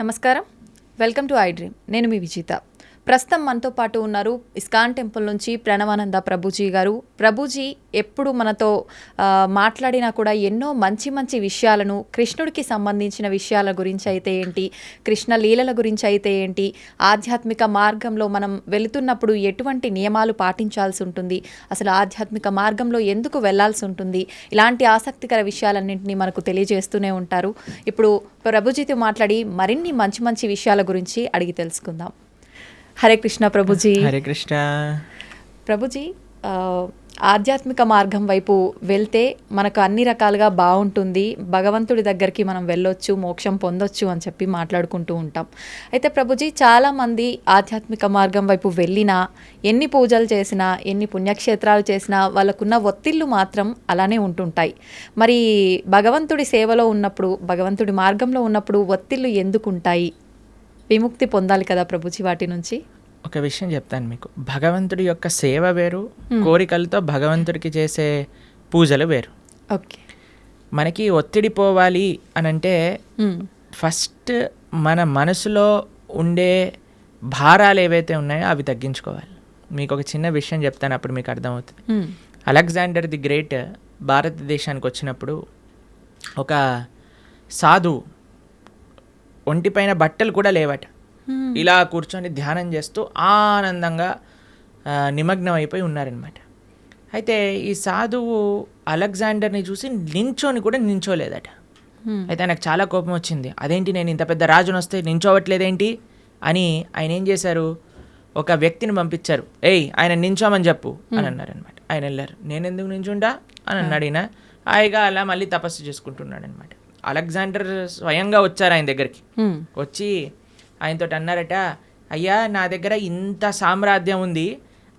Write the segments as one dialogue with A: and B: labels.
A: నమస్కారం, welcome to I dream. నేను మీ విజిత. ప్రస్తుతం మనతో పాటు ఉన్నారు ఇస్కాన్ టెంపుల్ నుంచి ప్రణవానంద ప్రభుజీ గారు. ప్రభుజీ ఎప్పుడు మనతో మాట్లాడినా కూడా ఎన్నో మంచి మంచి విషయాలను, కృష్ణుడికి సంబంధించిన విషయాల గురించి అయితే ఏంటి, కృష్ణ లీలల గురించి అయితే ఏంటి, ఆధ్యాత్మిక మార్గంలో మనం వెళుతున్నప్పుడు ఎటువంటి నియమాలు పాటించాల్సి ఉంటుంది, అసలు ఆధ్యాత్మిక మార్గంలో ఎందుకు వెళ్లాల్సి ఉంటుంది, ఇలాంటి ఆసక్తికర విషయాలన్నింటినీ మనకు తెలియజేస్తూనే ఉంటారు. ఇప్పుడు ప్రభుజీతో మాట్లాడి మరిన్ని మంచి మంచి విషయాల గురించి అడిగి తెలుసుకుందాం. హరే కృష్ణ ప్రభుజీ.
B: హరే కృష్ణ
A: ప్రభుజీ, ఆధ్యాత్మిక మార్గం వైపు వెళ్తే మనకు అన్ని రకాలుగా బాగుంటుంది, భగవంతుడి దగ్గరికి మనం వెళ్ళొచ్చు, మోక్షం పొందొచ్చు అని చెప్పి మాట్లాడుకుంటూ ఉంటాం. అయితే ప్రభుజీ, చాలామంది ఆధ్యాత్మిక మార్గం వైపు వెళ్ళినా, ఎన్ని పూజలు చేసినా, ఎన్ని పుణ్యక్షేత్రాలు చేసినా వాళ్ళకున్న ఒత్తిళ్ళు మాత్రం అలానే ఉంటుంటాయి. మరి భగవంతుడి సేవలో ఉన్నప్పుడు, భగవంతుడి మార్గంలో ఉన్నప్పుడు ఒత్తిళ్ళు ఎందుకు ఉంటాయి? విముక్తి పొందాలి కదా ప్రభుజీ వాటి నుంచి.
B: ఒక విషయం చెప్తాను మీకు. భగవంతుడి యొక్క సేవ వేరు, కోరికలతో భగవంతుడికి చేసే పూజలు వేరు.
A: ఓకే.
B: మనకి ఒత్తిడి పోవాలి అని అంటే ఫస్ట్ మన మనసులో ఉండే భారాలు ఏవైతే ఉన్నాయో అవి తగ్గించుకోవాలి. మీకు ఒక చిన్న విషయం చెప్తాను, అప్పుడు మీకు అర్థమవుతుంది. అలెగ్జాండర్ ది గ్రేట్ భారతదేశానికి వచ్చినప్పుడు ఒక సాధువు ఒంటిపైన బట్టలు కూడా లేవట, ఇలా కూర్చొని ధ్యానం చేస్తూ ఆనందంగా నిమగ్నం అయిపోయి ఉన్నారనమాట. అయితే ఈ సాధువు అలెగ్జాండర్ని చూసి నించోని కూడా నించోలేదట. అయితే ఆయనకు చాలా కోపం వచ్చింది. అదేంటి, నేను ఇంత పెద్ద రాజును వస్తే నించోవట్లేదేంటి అని ఆయన ఏం చేశారు, ఒక వ్యక్తిని పంపించారు. ఆయన నించోమని చెప్పు అని అన్నారనమాట. ఆయన వెళ్ళారు. నేను ఎందుకు నించుంటా అని అన్నాడు. ఈయన హాయిగా అలా మళ్ళీ తపస్సు చేసుకుంటున్నాడు అనమాట. అలెగ్జాండర్ స్వయంగా వచ్చారు ఆయన దగ్గరికి. వచ్చి ఆయనతో అన్నారట, అయ్యా, నా దగ్గర ఇంత సామ్రాజ్యం ఉంది,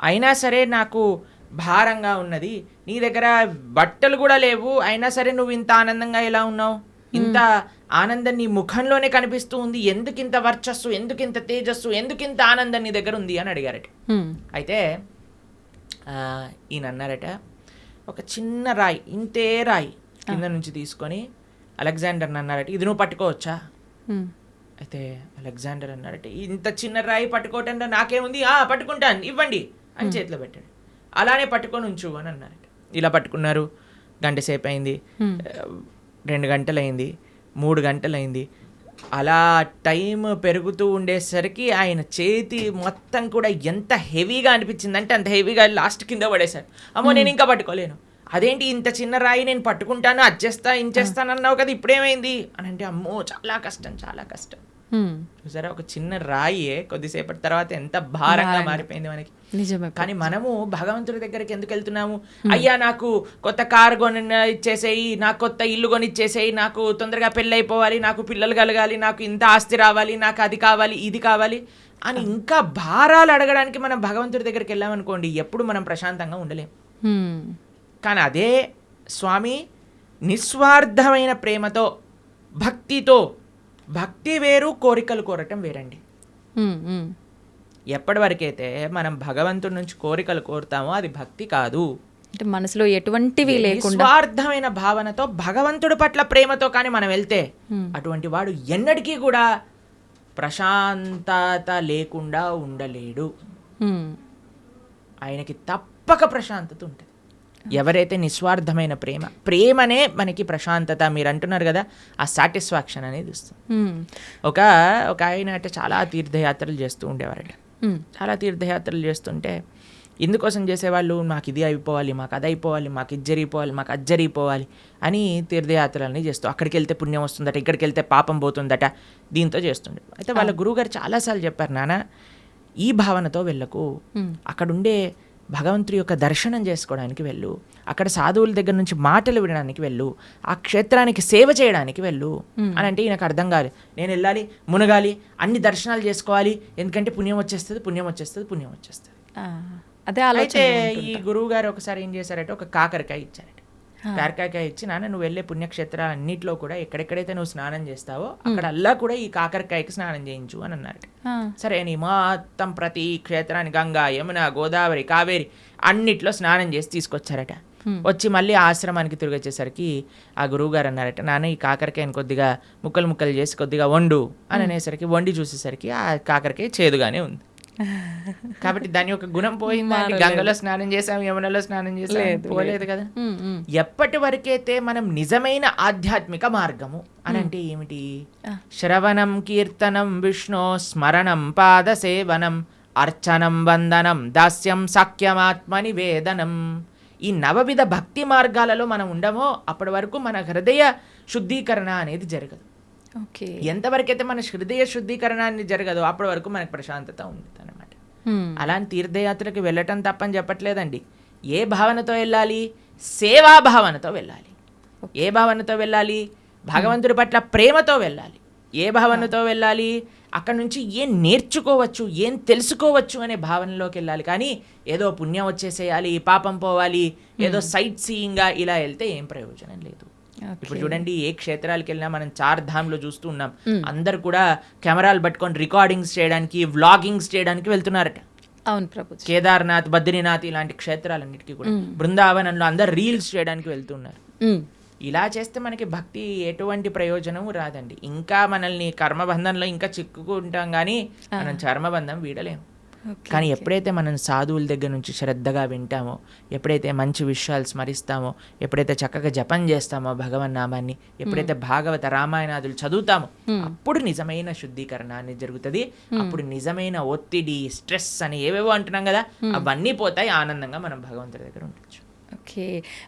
B: అయినా సరే నాకు భారంగా ఉన్నది, నీ దగ్గర బట్టలు కూడా లేవు, అయినా సరే నువ్వు ఇంత ఆనందంగా ఎలా ఉన్నావు, ఇంత ఆనందం నీ ముఖంలోనే కనిపిస్తూ ఉంది, ఎందుకింత వర్చస్సు, ఎందుకింత తేజస్సు, ఎందుకింత ఆనందం నీ దగ్గర ఉంది అని అడిగారట. అయితే ఈయన అన్నారట, ఒక చిన్న రాయి, ఇంతే రాయి కింద నుంచి తీసుకొని అలెగ్జాండర్ని అన్నారట, ఇది నువ్వు పట్టుకోవచ్చా? అయితే అలెగ్జాండర్ అన్నారట, ఇంత చిన్న రాయి పట్టుకోవటంలో నాకేముంది, పట్టుకుంటాను, ఇవ్వండి అని చేతిలో పెట్టాడు. అలానే పట్టుకొని ఉంచు అని అన్నారట. ఇలా పట్టుకున్నారు. గంట సేపు అయింది, 2 గంటలైంది, 3 గంటలైంది. అలా టైం పెరుగుతూ ఉండేసరికి ఆయన చేతి మొత్తం కూడా ఎంత హెవీగా అనిపించిందంటే అంత హెవీగా లాస్ట్ కింద పడేశారు. అమ్మో, నేను ఇంకా పట్టుకోలేను. అదేంటి, ఇంత చిన్న రాయి నేను పట్టుకుంటాను, అచ్చేస్తా ఇంచేస్తాను అన్నావు కదా, ఇప్పుడేమైంది అని అంటే, అమ్మో చాలా కష్టం, చాలా కష్టం. చూసారా, ఒక చిన్న రాయే కొద్దిసేపటి తర్వాత ఎంత భారంగా మారిపోయింది మనకి. కానీ మనము భగవంతుడి దగ్గరికి ఎందుకు వెళ్తున్నాము? అయ్యా, నాకు కొత్త కారు కొని ఇచ్చేసేయి, నాకు కొత్త ఇల్లు కొని ఇచ్చేసేయి, నాకు తొందరగా పెళ్ళి అయిపోవాలి, నాకు పిల్లలు కలగాలి, నాకు ఇంత ఆస్తి రావాలి, నాకు అది కావాలి, ఇది కావాలి అని ఇంకా భారాలు అడగడానికి మనం భగవంతుడి దగ్గరికి వెళ్ళామనుకోండి, ఎప్పుడు మనం ప్రశాంతంగా ఉండలేం. కానీ అదే స్వామి నిస్వార్థమైన ప్రేమతో, భక్తితో, భక్తి వేరు, కోరికలు కోరటం వేరండి. ఎప్పటి వరకైతే మనం భగవంతుడి నుంచి కోరికలు కోరుతామో అది భక్తి కాదు.
A: అంటే మనసులో ఎటువంటివి లేకుండా
B: నిస్వార్థమైన భావనతో, భగవంతుడి పట్ల ప్రేమతో కానీ మనం వెళ్తే అటువంటి వాడు ఎన్నటికీ కూడా ప్రశాంతత లేకుండా ఉండలేడు. ఆయనకి తప్పక ప్రశాంతత ఉంటుంది. ఎవరైతే నిస్వార్థమైన ప్రేమనే మనకి ప్రశాంతత, మీరు అంటున్నారు కదా, ఆ సాటిస్ఫాక్షన్ అనేది ఇస్తుంది. ఒక ఆయన అంటే చాలా తీర్థయాత్రలు చేస్తూ ఉండేవారట. చాలా తీర్థయాత్రలు చేస్తుంటే ఎందుకోసం చేసేవాళ్ళు, మాకు ఇది అయిపోవాలి, మాకు అది అయిపోవాలి, మాకు ఇది జరిగిపోవాలి, మాకు అది జరిగిపోవాలి అని తీర్థయాత్రలని చేస్తూ, అక్కడికి వెళ్తే పుణ్యం వస్తుందట, ఇక్కడికి వెళ్తే పాపం పోతుందట, దీంతో చేస్తుండే. అయితే వాళ్ళ గురువుగారు చాలాసార్లు చెప్పారు, నాన్న ఈ భావనతో వెళ్ళకు, అక్కడుండే భగవంతుడి యొక్క దర్శనం చేసుకోవడానికి వెళ్ళు, అక్కడ సాధువుల దగ్గర నుంచి మాటలు వినడానికి వెళ్ళు, ఆ క్షేత్రానికి సేవ చేయడానికి వెళ్ళు అని అంటే ఈయనకు అర్థం కాదు. నేను వెళ్ళాలి, మునగాలి, అన్ని దర్శనాలు చేసుకోవాలి, ఎందుకంటే పుణ్యం వచ్చేస్తుంది, పుణ్యం వచ్చేస్తుంది, పుణ్యం వచ్చేస్తుంది. అయితే ఈ గురువు గారు ఒకసారి ఏం చేశారంటే, ఒక కాకరకాయ ఇచ్చారట. కాకరకాయ ఇచ్చి, నాన్న నువ్వు వెళ్ళే పుణ్యక్షేత్రాలు అన్నింటిలో కూడా ఎక్కడెక్కడైతే నువ్వు స్నానం చేస్తావో అక్కడ అల్లా కూడా ఈ కాకరకాయకి స్నానం చేయించు అని అన్నారట. సరే అని మొత్తం ప్రతి క్షేత్రాన్ని గంగా, యమున, గోదావరి, కావేరి అన్నిట్లో స్నానం చేసి తీసుకొచ్చారట. వచ్చి మళ్ళీ ఆశ్రమానికి తిరిగి వచ్చేసరికి ఆ గురువుగారు అన్నారట, నాన్న ఈ కాకరకాయని కొద్దిగా ముక్కలు ముక్కలు చేసి కొద్దిగా వండు అని అనేసరికి వండి చూసేసరికి ఆ కాకరకాయ చేదుగానే ఉంది. కాబట్టి దాని యొక్క గుణం పోయిందా? గంగలో స్నానం చేసాం, యమునలో స్నానం చేసాం, పోలేదు కదా. ఎప్పటి వరకైతే మనం నిజమైన ఆధ్యాత్మిక మార్గము అని అంటే ఏమిటి? శ్రవణం కీర్తనం విష్ణు స్మరణం పాద సేవనం అర్చనం వందనం దాస్యం సాఖ్యమాత్మ నివేదనం. ఈ నవవిధ భక్తి మార్గాలలో మనం ఉండమో అప్పటి వరకు మన హృదయ శుద్ధీకరణ అనేది జరగదు. ఎంతవరకైతే మన హృదయ శుద్ధీకరణ అనేది జరగదో అప్పటి వరకు మనకు ప్రశాంతత ఉంటుంది అనమాట. అలాంటి తీర్థయాత్రకి వెళ్ళటం తప్పని చెప్పట్లేదండి. ఏ భావనతో వెళ్ళాలి? సేవా భావనతో వెళ్ళాలి. ఏ భావనతో వెళ్ళాలి? భగవంతుడి పట్ల ప్రేమతో వెళ్ళాలి. ఏ భావనతో వెళ్ళాలి? అక్కడ నుంచి ఏం నేర్చుకోవచ్చు, ఏం తెలుసుకోవచ్చు అనే భావనలోకి వెళ్ళాలి. కానీ ఏదో పుణ్యం వచ్చేసేయాలి, పాపం పోవాలి, ఏదో సైట్ సీయింగ్గా ఇలా వెళ్తే ఏం ప్రయోజనం లేదు. ఇప్పుడు చూడండి, ఏ క్షేత్రాలకు వెళ్ళినా మనం 4 ధామ్లో చూస్తూ ఉన్నాం. అందరు కూడా కెమెరాలు పట్టుకొని రికార్డింగ్స్ చేయడానికి, వ్లాగింగ్స్ చేయడానికి వెళ్తున్నారట.
A: అవును ప్రభుజీ.
B: కేదార్నాథ్, బద్రీనాథ్ ఇలాంటి క్షేత్రాలన్నిటికీ కూడా బృందావనంలో అందరు రీల్స్ చేయడానికి వెళ్తున్నారు. ఇలా చేస్తే మనకి భక్తి ఎటువంటి ప్రయోజనం రాదండి. ఇంకా మనల్ని కర్మబంధంలో ఇంకా చిక్కుకుంటాం, కానీ మనం చర్మబంధం వీడలేము. కానీ ఎప్పుడైతే మనం సాధువుల దగ్గర నుంచి శ్రద్ధగా వింటామో, ఎప్పుడైతే మంచి విషయాలు స్మరిస్తామో, ఎప్పుడైతే చక్కగా జపం చేస్తామో భగవన్ నామాన్ని, ఎప్పుడైతే భాగవత రామాయణాదులు చదువుతామో అప్పుడు నిజమైన శుద్ధీకరణ అనేది జరుగుతుంది. అప్పుడు నిజమైన ఒత్తిడి, స్ట్రెస్ అని ఏవేవో అంటున్నాం కదా, అవన్నీ పోతాయి. ఆనందంగా మనం భగవంతుడి దగ్గర ఉండొచ్చు.
A: ఓకే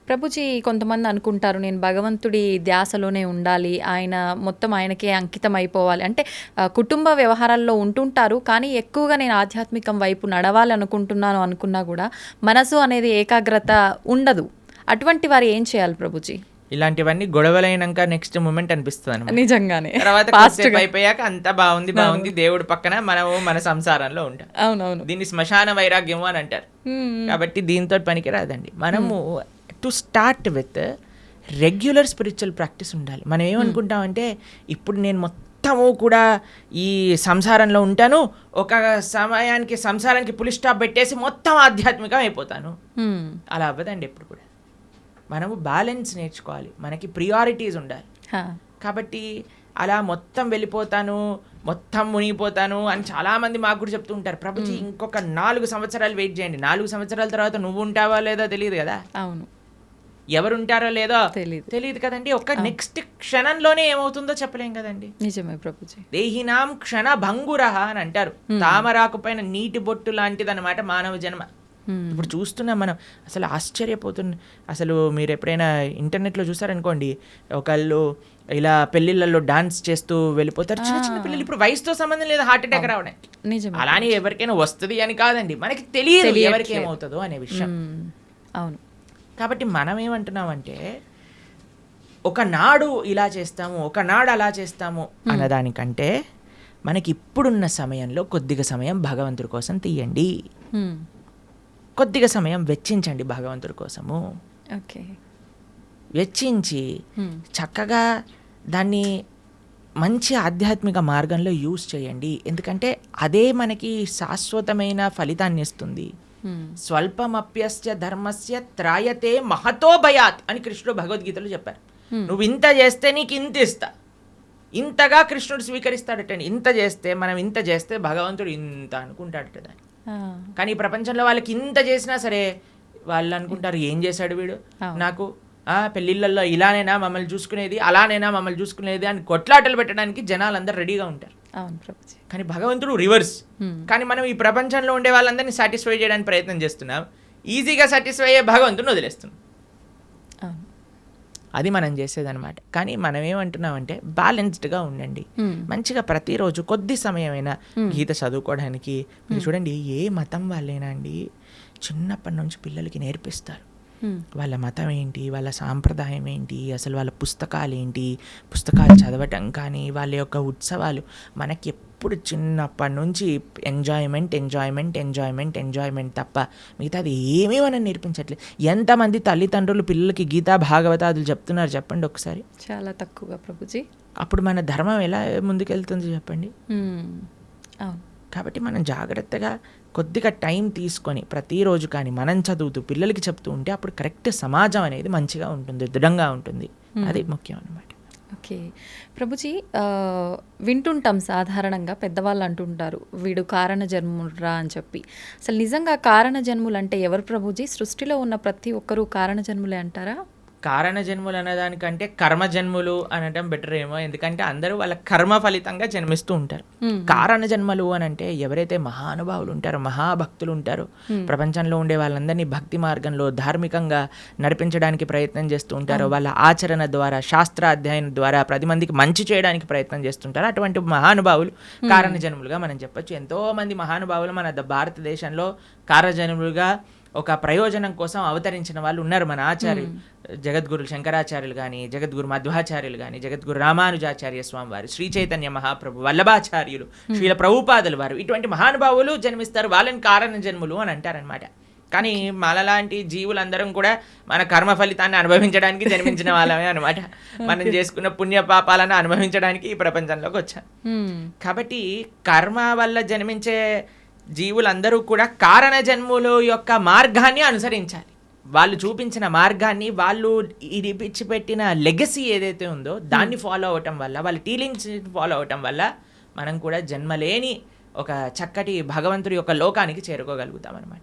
A: ప్రభుజీ, కొంతమంది అనుకుంటారు నేను భగవంతుడి ధ్యాసలోనే ఉండాలి, ఆయన మొత్తం ఆయనకే అంకితం అయిపోవాలి అంటే కుటుంబ వ్యవహారాల్లో ఉంటుంటారు. కానీ ఎక్కువగా నేను ఆధ్యాత్మికం వైపు నడవాలి అనుకుంటున్నాను అనుకున్నా కూడా మనసు అనేది ఏకాగ్రత ఉండదు. అటువంటి వారు ఏం చేయాలి ప్రభుజీ?
B: ఇలాంటివన్నీ గొడవలైనాక నెక్స్ట్ మూమెంట్ అనిపిస్తుంది
A: నిజంగానే.
B: తర్వాత అయిపోయాక అంతా బాగుంది దేవుడి పక్కన మనము మన సంసారంలో ఉంటాం.
A: అవునవును,
B: దీన్ని శ్మశాన వైరాగ్యము అని అంటారు. కాబట్టి దీంతో పనికి రాదండి. మనము to start with regular spiritual practice ఉండాలి. మనం ఏమనుకుంటామంటే ఇప్పుడు నేను మొత్తము కూడా ఈ సంసారంలో ఉంటాను, ఒక సమయానికి సంసారానికి పులి స్టాప్ పెట్టేసి మొత్తం ఆధ్యాత్మికం అయిపోతాను. అలా అవ్వదండి ఎప్పుడు కూడా. మనము బ్యాలెన్స్ నేర్చుకోవాలి, మనకి ప్రియారిటీస్ ఉండాలి. కాబట్టి అలా మొత్తం వెళ్ళిపోతాను, మొత్తం మునిగిపోతాను అని చాలామంది మాకు కూడా చెప్తూ ఉంటారు. ప్రభుజీ ఇంకొక 4 సంవత్సరాలు వెయిట్ చేయండి, 4 సంవత్సరాల తర్వాత నువ్వు ఉంటావో లేదో తెలియదు కదా. అవును, ఎవరు ఉంటారో లేదో తెలియదు కదండి. ఒక నెక్స్ట్ క్షణంలోనే ఏమవుతుందో చెప్పలేం కదండి.
A: నిజమే ప్రభుజీ.
B: దేహినాం క్షణ భంగురహ అని అంటారు. తామరాకు పైన నీటి బొట్టు లాంటిది అనమాట మానవ జన్మ. ఇప్పుడు చూస్తున్నాం మనం, అసలు ఆశ్చర్యపోతుంది. అసలు మీరు ఎప్పుడైనా ఇంటర్నెట్లో చూసారనుకోండి, ఒకళ్ళు ఇలా పెళ్ళిళ్ళల్లో డాన్స్ చేస్తూ వెళ్ళిపోతారు. చిన్న చిన్న పిల్లలు, ఇప్పుడు వయసుతో సంబంధం లేదు హార్ట్ అటాక్ రావడం. అలానే ఎవరికైనా వస్తుంది అని కాదండి, మనకి తెలియదు ఎవరికి ఏమవుతుందో అనే విషయం.
A: అవును.
B: కాబట్టి మనం ఏమంటున్నామంటే ఒకనాడు ఇలా చేస్తాము, ఒకనాడు అలా చేస్తాము అన్నదానికంటే మనకి ఇప్పుడున్న సమయంలో కొద్దిగా సమయం భగవంతుడి కోసం తీయండి, కొద్దిగా సమయం వెచ్చించండి భగవంతుడి కోసము.
A: ఓకే,
B: వెచ్చించి చక్కగా దాన్ని మంచి ఆధ్యాత్మిక మార్గంలో యూజ్ చేయండి. ఎందుకంటే అదే మనకి శాశ్వతమైన ఫలితాన్ని ఇస్తుంది. స్వల్పమప్యస్య ధర్మస్య త్రాయతే మహతో భయాత్ అని కృష్ణుడు భగవద్గీతలో చెప్పారు. నువ్వు ఇంత చేస్తే నీకు ఇంత ఇస్తా, ఇంతగా కృష్ణుడు స్వీకరిస్తాడటండి. ఇంత చేస్తే, మనం ఇంత చేస్తే భగవంతుడు ఇంత అనుకుంటాడట దాన్ని. కానీ ఈ ప్రపంచంలో వాళ్ళకి ఇంత చేసినా సరే వాళ్ళు అనుకుంటారు ఏం చేశాడు వీడు నాకు, పెళ్ళిళ్ళల్లో ఇలానైనా మమ్మల్ని చూసుకునేది, అలానైనా మమ్మల్ని చూసుకునేది అని కొట్లాటలు పెట్టడానికి జనాలు అందరూ రెడీగా ఉంటారు. కానీ భగవంతుడు రివర్స్. కానీ మనం ఈ ప్రపంచంలో ఉండే వాళ్ళందరినీ సాటిస్ఫై చేయడానికి ప్రయత్నం చేస్తున్నాం, ఈజీగా సాటిస్ఫై అయ్యే భగవంతుని వదిలేస్తున్నాం. అది మనం చేసేదన్నమాట. కానీ మనం ఏమంటున్నామంటే బ్యాలెన్స్డ్గా ఉండండి. మంచిగా ప్రతిరోజు కొద్ది సమయమైనా గీత చదువుకోవడానికి. మీరు చూడండి, ఏ మతం వాళ్ళైనా అండి చిన్నప్పటి నుంచి పిల్లలకి నేర్పిస్తారు వాళ్ళ మతం ఏంటి, వాళ్ళ సాంప్రదాయం ఏంటి, అసలు వాళ్ళ పుస్తకాలు ఏంటి, పుస్తకాలు చదవటం కానీ వాళ్ళ యొక్క ఉత్సవాలు. మనకి ఎప్పుడు చిన్నప్పటి నుంచి ఎంజాయ్మెంట్ ఎంజాయ్మెంట్ ఎంజాయ్మెంట్ ఎంజాయ్మెంట్ తప్ప మిగతాది ఏమీ మనం నేర్పించట్లేదు. ఎంతమంది తల్లిదండ్రులు పిల్లలకి గీతా భాగవతాదులు చెప్తున్నారు చెప్పండి ఒకసారి?
A: చాలా తక్కువగా ప్రభుజీ.
B: అప్పుడు మన ధర్మం ఎలా ముందుకెళ్తుంది చెప్పండి? కాబట్టి మనం జాగ్రత్తగా కొద్దిగా టైం తీసుకొని ప్రతిరోజు కానీ మనం చదువుతూ పిల్లలకి చెప్తూ ఉంటే అప్పుడు కరెక్ట్ సమాజం అనేది మంచిగా ఉంటుంది, దృఢంగా ఉంటుంది. అది ముఖ్యం అన్నమాట.
A: ఓకే ప్రభుజీ, వింటుంటాం సాధారణంగా పెద్దవాళ్ళు అంటుంటారు వీడు కారణ జన్మురా అని చెప్పి. అసలు నిజంగా కారణ జన్ములు అంటే ఎవరు ప్రభుజీ? సృష్టిలో ఉన్న ప్రతి ఒక్కరూ కారణ జన్ములే అంటారా?
B: కారణ జన్ములు అనేదానికంటే కర్మ జన్ములు అనడం బెటర్ ఏమో, ఎందుకంటే అందరూ వాళ్ళ కర్మ ఫలితంగా జన్మిస్తూ ఉంటారు. కారణ జన్మలు అని అంటే ఎవరైతే మహానుభావులు ఉంటారో, మహాభక్తులు ఉంటారో, ప్రపంచంలో ఉండే వాళ్ళందరినీ భక్తి మార్గంలో ధార్మికంగా నడిపించడానికి ప్రయత్నం చేస్తూ ఉంటారో, వాళ్ళ ఆచరణ ద్వారా, శాస్త్ర అధ్యయనం ద్వారా 10 మందికి మంచి చేయడానికి ప్రయత్నం చేస్తుంటారు. అటువంటి మహానుభావులు కారణ జన్ములుగా మనం చెప్పొచ్చు. ఎంతో మంది మహానుభావులు మన భారతదేశంలో కారణ జన్ములుగా ఒక ప్రయోజనం కోసం అవతరించిన వాళ్ళు ఉన్నారు. మన ఆచార్యులు జగద్గురు శంకరాచార్యులు కానీ, జగద్గురు మధ్వాచార్యులు కానీ, జగద్గురు రామానుజాచార్య స్వామి వారు, శ్రీ చైతన్య మహాప్రభు, వల్లభాచార్యులు, శ్రీల ప్రభుపాదులు వారు, ఇటువంటి మహానుభావులు జన్మిస్తారు. వాళ్ళని కారణ జన్ములు అని అంటారనమాట. కానీ మనలాంటి జీవులందరం కూడా మన కర్మ ఫలితాన్ని అనుభవించడానికి జన్మించిన వాళ్ళమే అనమాట. మనం చేసుకున్న పుణ్య పాపాలను అనుభవించడానికి ఈ ప్రపంచంలోకి వచ్చాం. కాబట్టి కర్మ వల్ల జన్మించే జీవులందరూ కూడా కారణ జన్ముల యొక్క మార్గాన్ని అనుసరించాలి. వాళ్ళు చూపించిన మార్గాన్ని, వాళ్ళు ఇడిపించిపెట్టిన లెగసీ ఏదైతే ఉందో దాన్ని ఫాలో అవటం వల్ల, వాళ్ళ టీలింగ్స్ ఫాలో అవటం వల్ల మనం కూడా జన్మలేని ఒక చక్కటి భగవంతుడి యొక్క లోకానికి చేరుకోగలుగుతాం అనమాట.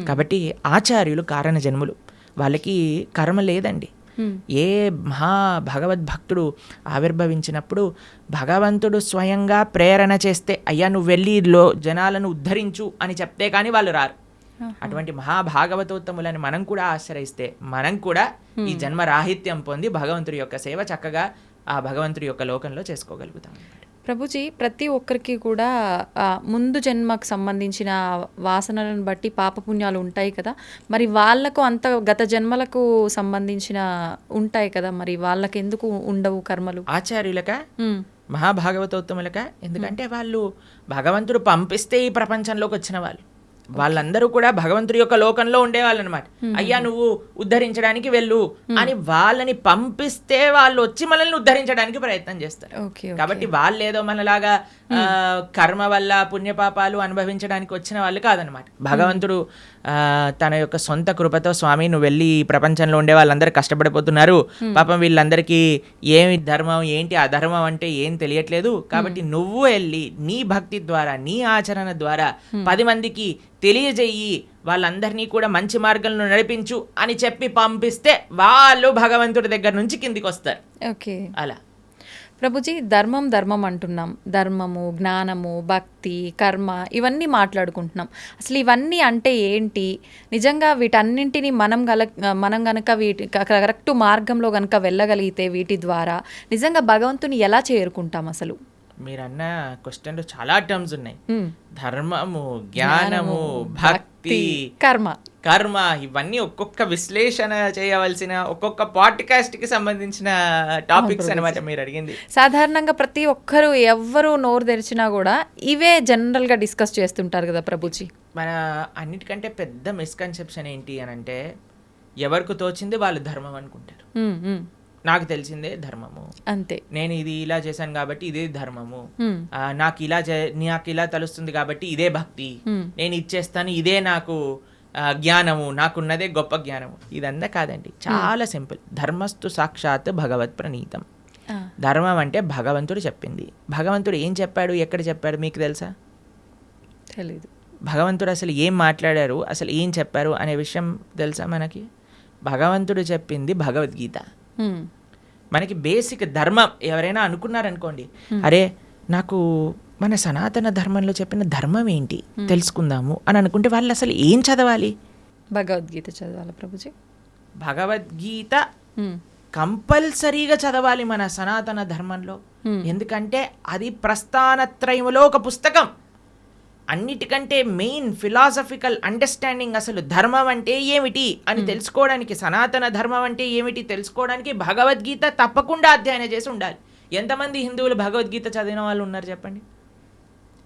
B: కాబట్టి ఆచార్యులు కారణ జన్ములు, వాళ్ళకి కర్మ లేదండి. ఏ మహా భగవద్భక్తుడు ఆవిర్భవించినప్పుడు భగవంతుడు స్వయంగా ప్రేరణ చేస్తే, అయ్యా నువ్వు వెళ్ళి జనాలను ఉద్ధరించు అని చెప్తే కానీ వాళ్ళు రారు. అటువంటి మహాభాగవతోత్తములని మనం కూడా ఆశ్రయిస్తే మనం కూడా ఈ జన్మ రాహిత్యం పొంది భగవంతుడి యొక్క సేవ చక్కగా ఆ భగవంతుడి యొక్క లోకంలో చేసుకోగలుగుతాం.
A: ప్రభుజీ, ప్రతి ఒక్కరికి కూడా ముందు జన్మకు సంబంధించిన వాసనలను బట్టి పాపపుణ్యాలు ఉంటాయి కదా, మరి వాళ్ళకు అంత గత జన్మలకు సంబంధించిన ఉంటాయి కదా, మరి వాళ్ళకి ఎందుకు ఉండవు కర్మలు?
B: ఆచార్యులక మహాభాగవతోత్తములక, ఎందుకంటే వాళ్ళు భగవంతుడు పంపిస్తే ఈ ప్రపంచంలోకి వచ్చిన వాళ్ళు. వాళ్ళందరూ కూడా భగవంతుడి యొక్క లోకంలో ఉండేవాళ్ళు అనమాట. అయ్యా నువ్వు ఉద్ధరించడానికి వెళ్ళు అని వాళ్ళని పంపిస్తే వాళ్ళు వచ్చి మనల్ని ఉద్ధరించడానికి ప్రయత్నం చేస్తారు. కాబట్టి వాళ్ళు ఏదో మనలాగా కర్మ వల్ల పుణ్యపాపాలు అనుభవించడానికి వచ్చిన వాళ్ళు కాదనమాట. భగవంతుడు తన యొక్క సొంత కృపతో, స్వామి నువ్వు వెళ్ళి ఈ ప్రపంచంలో ఉండే వాళ్ళందరూ కష్టపడిపోతున్నారు, పాపం వీళ్ళందరికీ ఏమి ధర్మం ఏంటి అధర్మం అంటే ఏం తెలియట్లేదు, కాబట్టి నువ్వు వెళ్ళి నీ భక్తి ద్వారా, నీ ఆచరణ ద్వారా 10 మందికి తెలియజేయి, వాళ్ళందరినీ కూడా మంచి మార్గంలో నడిపించు అని చెప్పి పంపిస్తే వాళ్ళు భగవంతుడి దగ్గర నుంచి కిందికి వస్తారు.
A: ఓకే,
B: అలా
A: ప్రభుజీ, ధర్మం అంటున్నాం. ధర్మము, జ్ఞానము, భక్తి, కర్మ ఇవన్నీ మాట్లాడుకుంటున్నాం. అసలు ఇవన్నీ అంటే ఏంటి? నిజంగా వీటన్నింటినీ మనం గనక వీటి కరెక్ట్ మార్గంలో గనక వెళ్ళగలిగితే వీటి ద్వారా నిజంగా భగవంతుని ఎలా చేరుకుంటాం? అసలు
B: మీరన్న క్వశ్చన్లో చాలా టర్మ్స్ ఉన్నాయి. ధర్మము, జ్ఞానము, భక్తి, కర్మ ఇవన్నీ ఒక్కొక్క విశ్లేషణ చేయవలసిన, ఒక్కొక్క పాడ్కాస్ట్ కి సంబంధించిన టాపిక్స్ అనమాట మీరు అడిగింది.
A: సాధారణంగా ప్రతి ఒక్కరు ఎవ్వరు నోరు తెరిచినా కూడా ఇవే జనరల్ గా డిస్కస్ చేస్తుంటారు కదా ప్రభుజీ.
B: మన అన్నిటికంటే పెద్ద మిస్కన్సెప్షన్ ఏంటి అని అంటే, ఎవరికి తోచింది వాళ్ళు ధర్మం అనుకుంటారు. నాకు తెలిసిందే ధర్మము, అంతే, నేను ఇది ఇలా చేశాను కాబట్టి ఇదే ధర్మము, నాకు ఇలా తెలుస్తుంది కాబట్టి ఇదే భక్తి, నేను ఇచ్చేస్తాను ఇదే నాకు జ్ఞానము, నాకున్నదే గొప్ప జ్ఞానము. ఇదంతా కాదండి, చాలా సింపుల్. ధర్మస్తు సాక్షాత్ భగవత్ ప్రణీతం. ధర్మం అంటే భగవంతుడు చెప్పింది. భగవంతుడు ఏం చెప్పాడు, ఎక్కడ చెప్పాడు మీకు తెలుసా?
A: తెలీదు.
B: భగవంతుడు అసలు ఏం మాట్లాడారు, అసలు ఏం చెప్పారు అనే విషయం తెలుసా మనకి? భగవంతుడు చెప్పింది భగవద్గీత. మనకి బేసిక్ ధర్మం. ఎవరైనా అనుకున్నారనుకోండి, అరే నాకు మన సనాతన ధర్మంలో చెప్పిన ధర్మం ఏంటి తెలుసుకుందాము అని అనుకుంటే వాళ్ళు అసలు ఏం చదవాలి?
A: భగవద్గీత చదవాలి ప్రభుజీ.
B: భగవద్గీత కంపల్సరీగా చదవాలి మన సనాతన ధర్మంలో. ఎందుకంటే అది ప్రస్థానత్రయములో ఒక పుస్తకం. అన్నిటికంటే మెయిన్ ఫిలాసఫికల్ అండర్స్టాండింగ్, అసలు ధర్మం అంటే ఏమిటి అని తెలుసుకోవడానికి, సనాతన ధర్మం అంటే ఏమిటి తెలుసుకోవడానికి భగవద్గీత తప్పకుండా అధ్యయనం చేసి ఉండాలి. ఎంతమంది హిందువులు భగవద్గీత చదివిన వాళ్ళు ఉన్నారు చెప్పండి?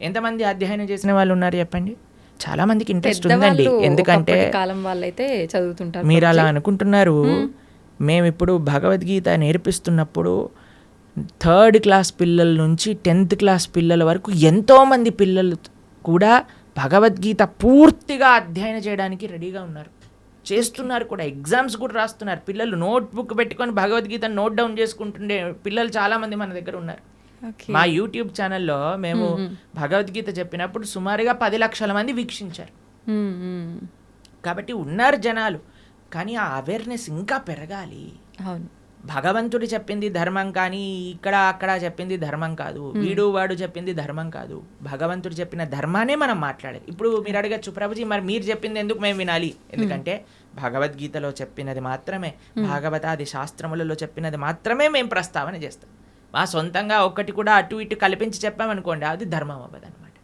B: ఎంతమంది అధ్యయనం చేసిన వాళ్ళు ఉన్నారు చెప్పండి? చాలా మందికి ఇంట్రెస్ట్ ఉందండి. ఎందుకంటే
A: కాలం వాళ్ళైతే చదువుతుంటారు.
B: మీరు అలా అనుకుంటున్నారు. మేము ఇప్పుడు భగవద్గీత నేర్పిస్తున్నప్పుడు 3rd క్లాస్ పిల్లల నుంచి 10th క్లాస్ పిల్లల వరకు ఎంతోమంది పిల్లలు కూడా భగవద్గీత పూర్తిగా అధ్యయనం చేయడానికి రెడీగా ఉన్నారు, చేస్తున్నారు కూడా, ఎగ్జామ్స్ కూడా రాస్తున్నారు. పిల్లలు నోట్బుక్ పెట్టుకొని భగవద్గీతను నోట్ డౌన్ చేసుకుంటుండే పిల్లలు చాలామంది మన దగ్గర ఉన్నారు. మా యూట్యూబ్ ఛానల్లో మేము భగవద్గీత చెప్పినప్పుడు సుమారుగా 10 లక్షల మంది వీక్షించారు. కాబట్టి ఉన్నారు జనాలు, కానీ ఆ అవేర్నెస్ ఇంకా పెరగాలి. భగవంతుడు చెప్పింది ధర్మం కానీ ఇక్కడ అక్కడ చెప్పింది ధర్మం కాదు, వీడు వాడు చెప్పింది ధర్మం కాదు. భగవంతుడు చెప్పిన ధర్మానే మనం మాట్లాడాలి. ఇప్పుడు మీరు అడగచ్చు, ప్రభుజీ మరి మీరు చెప్పింది ఎందుకు మేము వినాలి? ఎందుకంటే భగవద్గీతలో చెప్పినది మాత్రమే, భాగవతాది శాస్త్రములలో చెప్పినది మాత్రమే మేము ప్రస్తావన చేస్తాం. మా సొంతంగా ఒక్కటి కూడా అటు ఇటు కల్పించి చెప్పామనుకోండి, అది ధర్మం అవ్వదు అనమాట.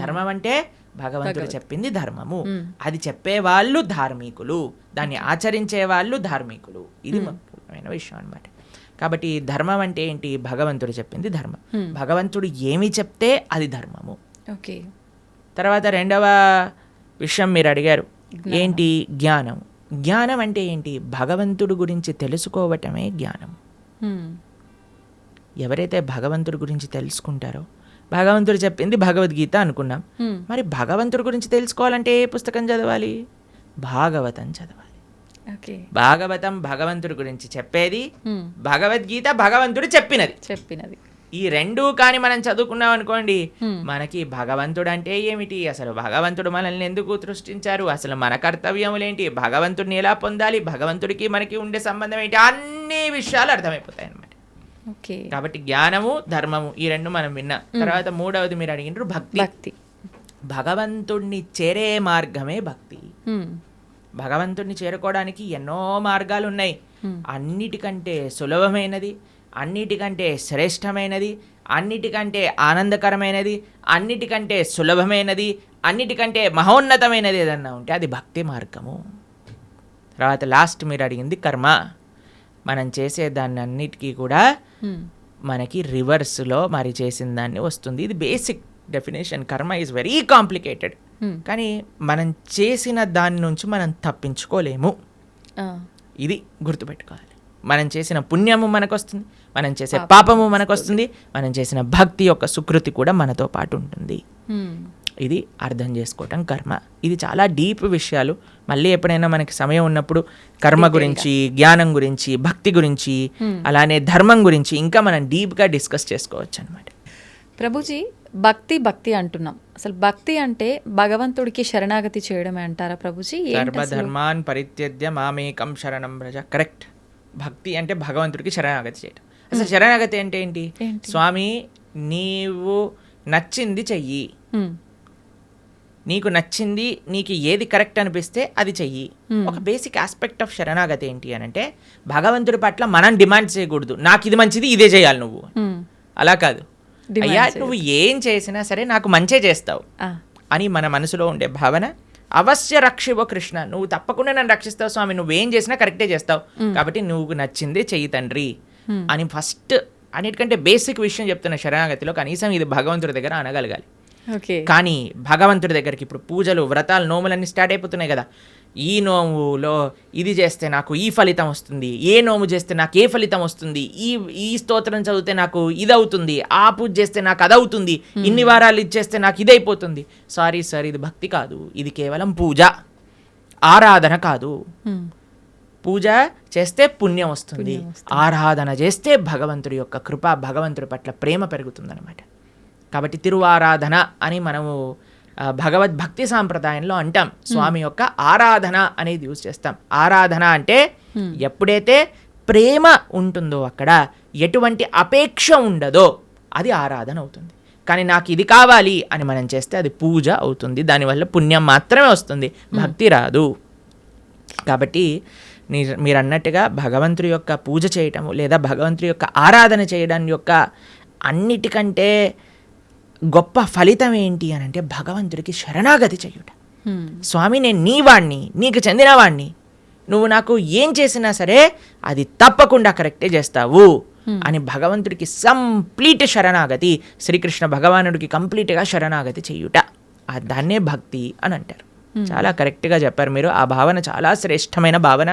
B: ధర్మం అంటే భగవంతుడు చెప్పింది ధర్మము, అది చెప్పేవాళ్ళు ధార్మికులు, దాన్ని ఆచరించే వాళ్ళు ధార్మికులు. ఇది ముఖ్యమైన విషయం అనమాట. కాబట్టి ధర్మం అంటే ఏంటి? భగవంతుడు చెప్పింది ధర్మం, భగవంతుడు ఏమి చెప్తే అది ధర్మము.
A: ఓకే.
B: తర్వాత రెండవ విషయం మీరు అడిగారు, ఏంటి? జ్ఞానం. జ్ఞానం అంటే ఏంటి? భగవంతుడు గురించి తెలుసుకోవటమే జ్ఞానం. ఎవరైతే భగవంతుడి గురించి తెలుసుకుంటారో, భగవంతుడు చెప్పింది భగవద్గీత అనుకున్నాం, మరి భగవంతుడి గురించి తెలుసుకోవాలంటే ఏ పుస్తకం చదవాలి? భాగవతం చదవాలి. భాగవతం భగవంతుడి గురించి చెప్పేది, భగవద్గీత భగవంతుడు చెప్పినది. ఈ రెండూ కానీ మనం చదువుకున్నాం అనుకోండి, మనకి భగవంతుడు అంటే ఏమిటి, అసలు భగవంతుడు మనల్ని ఎందుకు సృష్టించారు, అసలు మన కర్తవ్యములేంటి, భగవంతుడిని ఎలా పొందాలి, భగవంతుడికి మనకి ఉండే సంబంధం ఏంటి, అన్ని విషయాలు అర్థమైపోతాయి అన్నమాట. కాబట్టి జ్ఞానము ధర్మము ఈ రెండు మనం విన్నాం. తర్వాత మూడవది మీరు అడిగినారు భక్తి. భగవంతుడిని చేరే మార్గమే భక్తి. భగవంతుడిని చేరుకోవడానికి ఎన్నో మార్గాలు ఉన్నాయి. అన్నిటికంటే సులభమైనది, అన్నిటికంటే శ్రేష్టమైనది, అన్నిటికంటే ఆనందకరమైనది, అన్నిటికంటే సులభమైనది, అన్నిటికంటే మహోన్నతమైనది ఏదన్నా ఉంటే అది భక్తి మార్గము. తర్వాత లాస్ట్ మీరు అడిగింది కర్మ. మనం చేసే దాన్ని అన్నిటికీ కూడా మనకి రివర్స్లో మరి చేసిన దాన్ని వస్తుంది. ఇది బేసిక్ డెఫినేషన్. కర్మ ఈజ్ వెరీ కాంప్లికేటెడ్, కానీ మనం చేసిన దాని నుంచి మనం తప్పించుకోలేము. ఇది గుర్తుపెట్టుకోవాలి. మనం చేసిన పుణ్యము మనకు వస్తుంది, మనం చేసే పాపము మనకు వస్తుంది, మనం చేసిన భక్తి యొక్క సుకృతి కూడా మనతో పాటు ఉంటుంది. ఇది అర్థం చేసుకోవటం కర్మ. ఇది చాలా డీప్ విషయాలు. మళ్ళీ ఎప్పుడైనా మనకి సమయం ఉన్నప్పుడు కర్మ గురించి, జ్ఞానం గురించి, భక్తి గురించి, అలానే ధర్మం గురించి ఇంకా మనం డీప్గా డిస్కస్ చేసుకోవచ్చు అనమాట.
A: ప్రభుజీ, భక్తి అంటున్నాం. అసలు భక్తి అంటే భగవంతుడికి శరణాగతి చేయడమే అంటారా ప్రభుజీ?
B: సర్వధర్మాన్ పరిత్యజ్య మామేకం శరణం వ్రజ. కరెక్ట్. భక్తి అంటే భగవంతుడికి శరణాగతి చేయడం. అసలు శరణాగతి అంటే ఏంటి? స్వామి నీవు నచ్చింది చెయ్యి, నీకు నచ్చింది, నీకు ఏది కరెక్ట్ అనిపిస్తే అది చెయ్యి. ఒక బేసిక్ ఆస్పెక్ట్ ఆఫ్ శరణాగతి ఏంటి అని అంటే భగవంతుడి పట్ల మనం డిమాండ్ చేయకూడదు, నాకు ఇది మంచిది ఇదే చేయాలి నువ్వు. అలా కాదు, అయ్యా నువ్వు ఏం చేసినా సరే నాకు మంచే చేస్తావు అని మన మనసులో ఉండే భావన. అవశ్య రక్షివో కృష్ణ, నువ్వు తప్పకుండా నన్ను రక్షిస్తావు స్వామి, నువ్వేం చేసినా కరెక్టే చేస్తావు, కాబట్టి నువ్వు నచ్చిందే చెయ్యి తండ్రి అని ఫస్ట్ అన్నిటికంటే బేసిక్ విషయం చెప్తున్న శరణాగతిలో. కనీసం ఇది భగవంతుడి దగ్గర అనగలగాలి. కానీ భగవంతుడి దగ్గరికి ఇప్పుడు పూజలు, వ్రతాలు, నోములన్నీ స్టార్ట్ అయిపోతున్నాయి కదా. ఈ నోములో ఇది చేస్తే నాకు ఈ ఫలితం వస్తుంది, ఏ నోము చేస్తే నాకు ఏ ఫలితం వస్తుంది, ఈ స్తోత్రం చదివితే నాకు ఇది అవుతుంది, ఆ పూజ చేస్తే నాకు అది అవుతుంది, ఇన్ని వారాలు ఇది చేస్తే నాకు ఇది అయిపోతుంది. సారీ సార్, ఇది భక్తి కాదు, ఇది కేవలం పూజ, ఆరాధన కాదు. పూజ చేస్తే పుణ్యం వస్తుంది, ఆరాధన చేస్తే భగవంతుడి యొక్క కృప, భగవంతుడి పట్ల ప్రేమ పెరుగుతుందన్నమాట. కాబట్టి తిరువారాధన అని మనము భగవద్భక్తి సాంప్రదాయంలో అంటాం. స్వామి యొక్క ఆరాధన అనేది యూజ్ చేస్తాం. ఆరాధన అంటే ఎప్పుడైతే ప్రేమ ఉంటుందో, అక్కడ ఎటువంటి అపేక్ష ఉండదో అది ఆరాధన అవుతుంది. కానీ నాకు ఇది కావాలి అని మనం చేస్తే అది పూజ అవుతుంది, దానివల్ల పుణ్యం మాత్రమే వస్తుంది, భక్తి రాదు. కాబట్టి మీరు అన్నట్టుగా భగవంతుడి యొక్క పూజ చేయటము లేదా భగవంతుడి యొక్క ఆరాధన చేయడం యొక్క అన్నిటికంటే గొప్ప ఫలితం ఏంటి అని అంటే భగవంతుడికి శరణాగతి చేయుట. స్వామి నేను నీ వాణ్ణి, నీకు చెందినవాణ్ణి, నువ్వు నాకు ఏం చేసినా సరే అది తప్పకుండా కరెక్టే చేస్తావు అని భగవంతుడికి కంప్లీట్ శరణాగతి, శ్రీకృష్ణ భగవానుడికి కంప్లీట్గా శరణాగతి చేయుట, దాన్నే భక్తి అని అంటారు. చాలా కరెక్ట్గా చెప్పారు మీరు. ఆ భావన చాలా శ్రేష్టమైన భావన,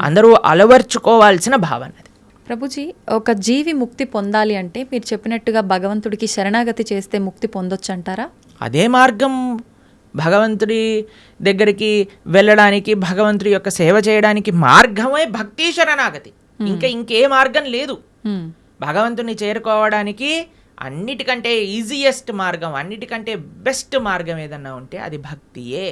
B: అందరూ అలవర్చుకోవాల్సిన భావన అది.
A: ప్రభుజీ, ఒక జీవి ముక్తి పొందాలి అంటే మీరు చెప్పినట్టుగా భగవంతుడికి శరణాగతి చేస్తే ముక్తి పొందొచ్చు అంటారా?
B: అదే మార్గం భగవంతుడి దగ్గరికి వెళ్ళడానికి, భగవంతుడి యొక్క సేవ చేయడానికి మార్గమే భక్తి శరణాగతి. ఇంకే మార్గం లేదు. భగవంతుని చేరుకోవడానికి అన్నిటికంటే ఈజియెస్ట్ మార్గం, అన్నిటికంటే బెస్ట్ మార్గం ఏదన్నా ఉంటే అది భక్తియే.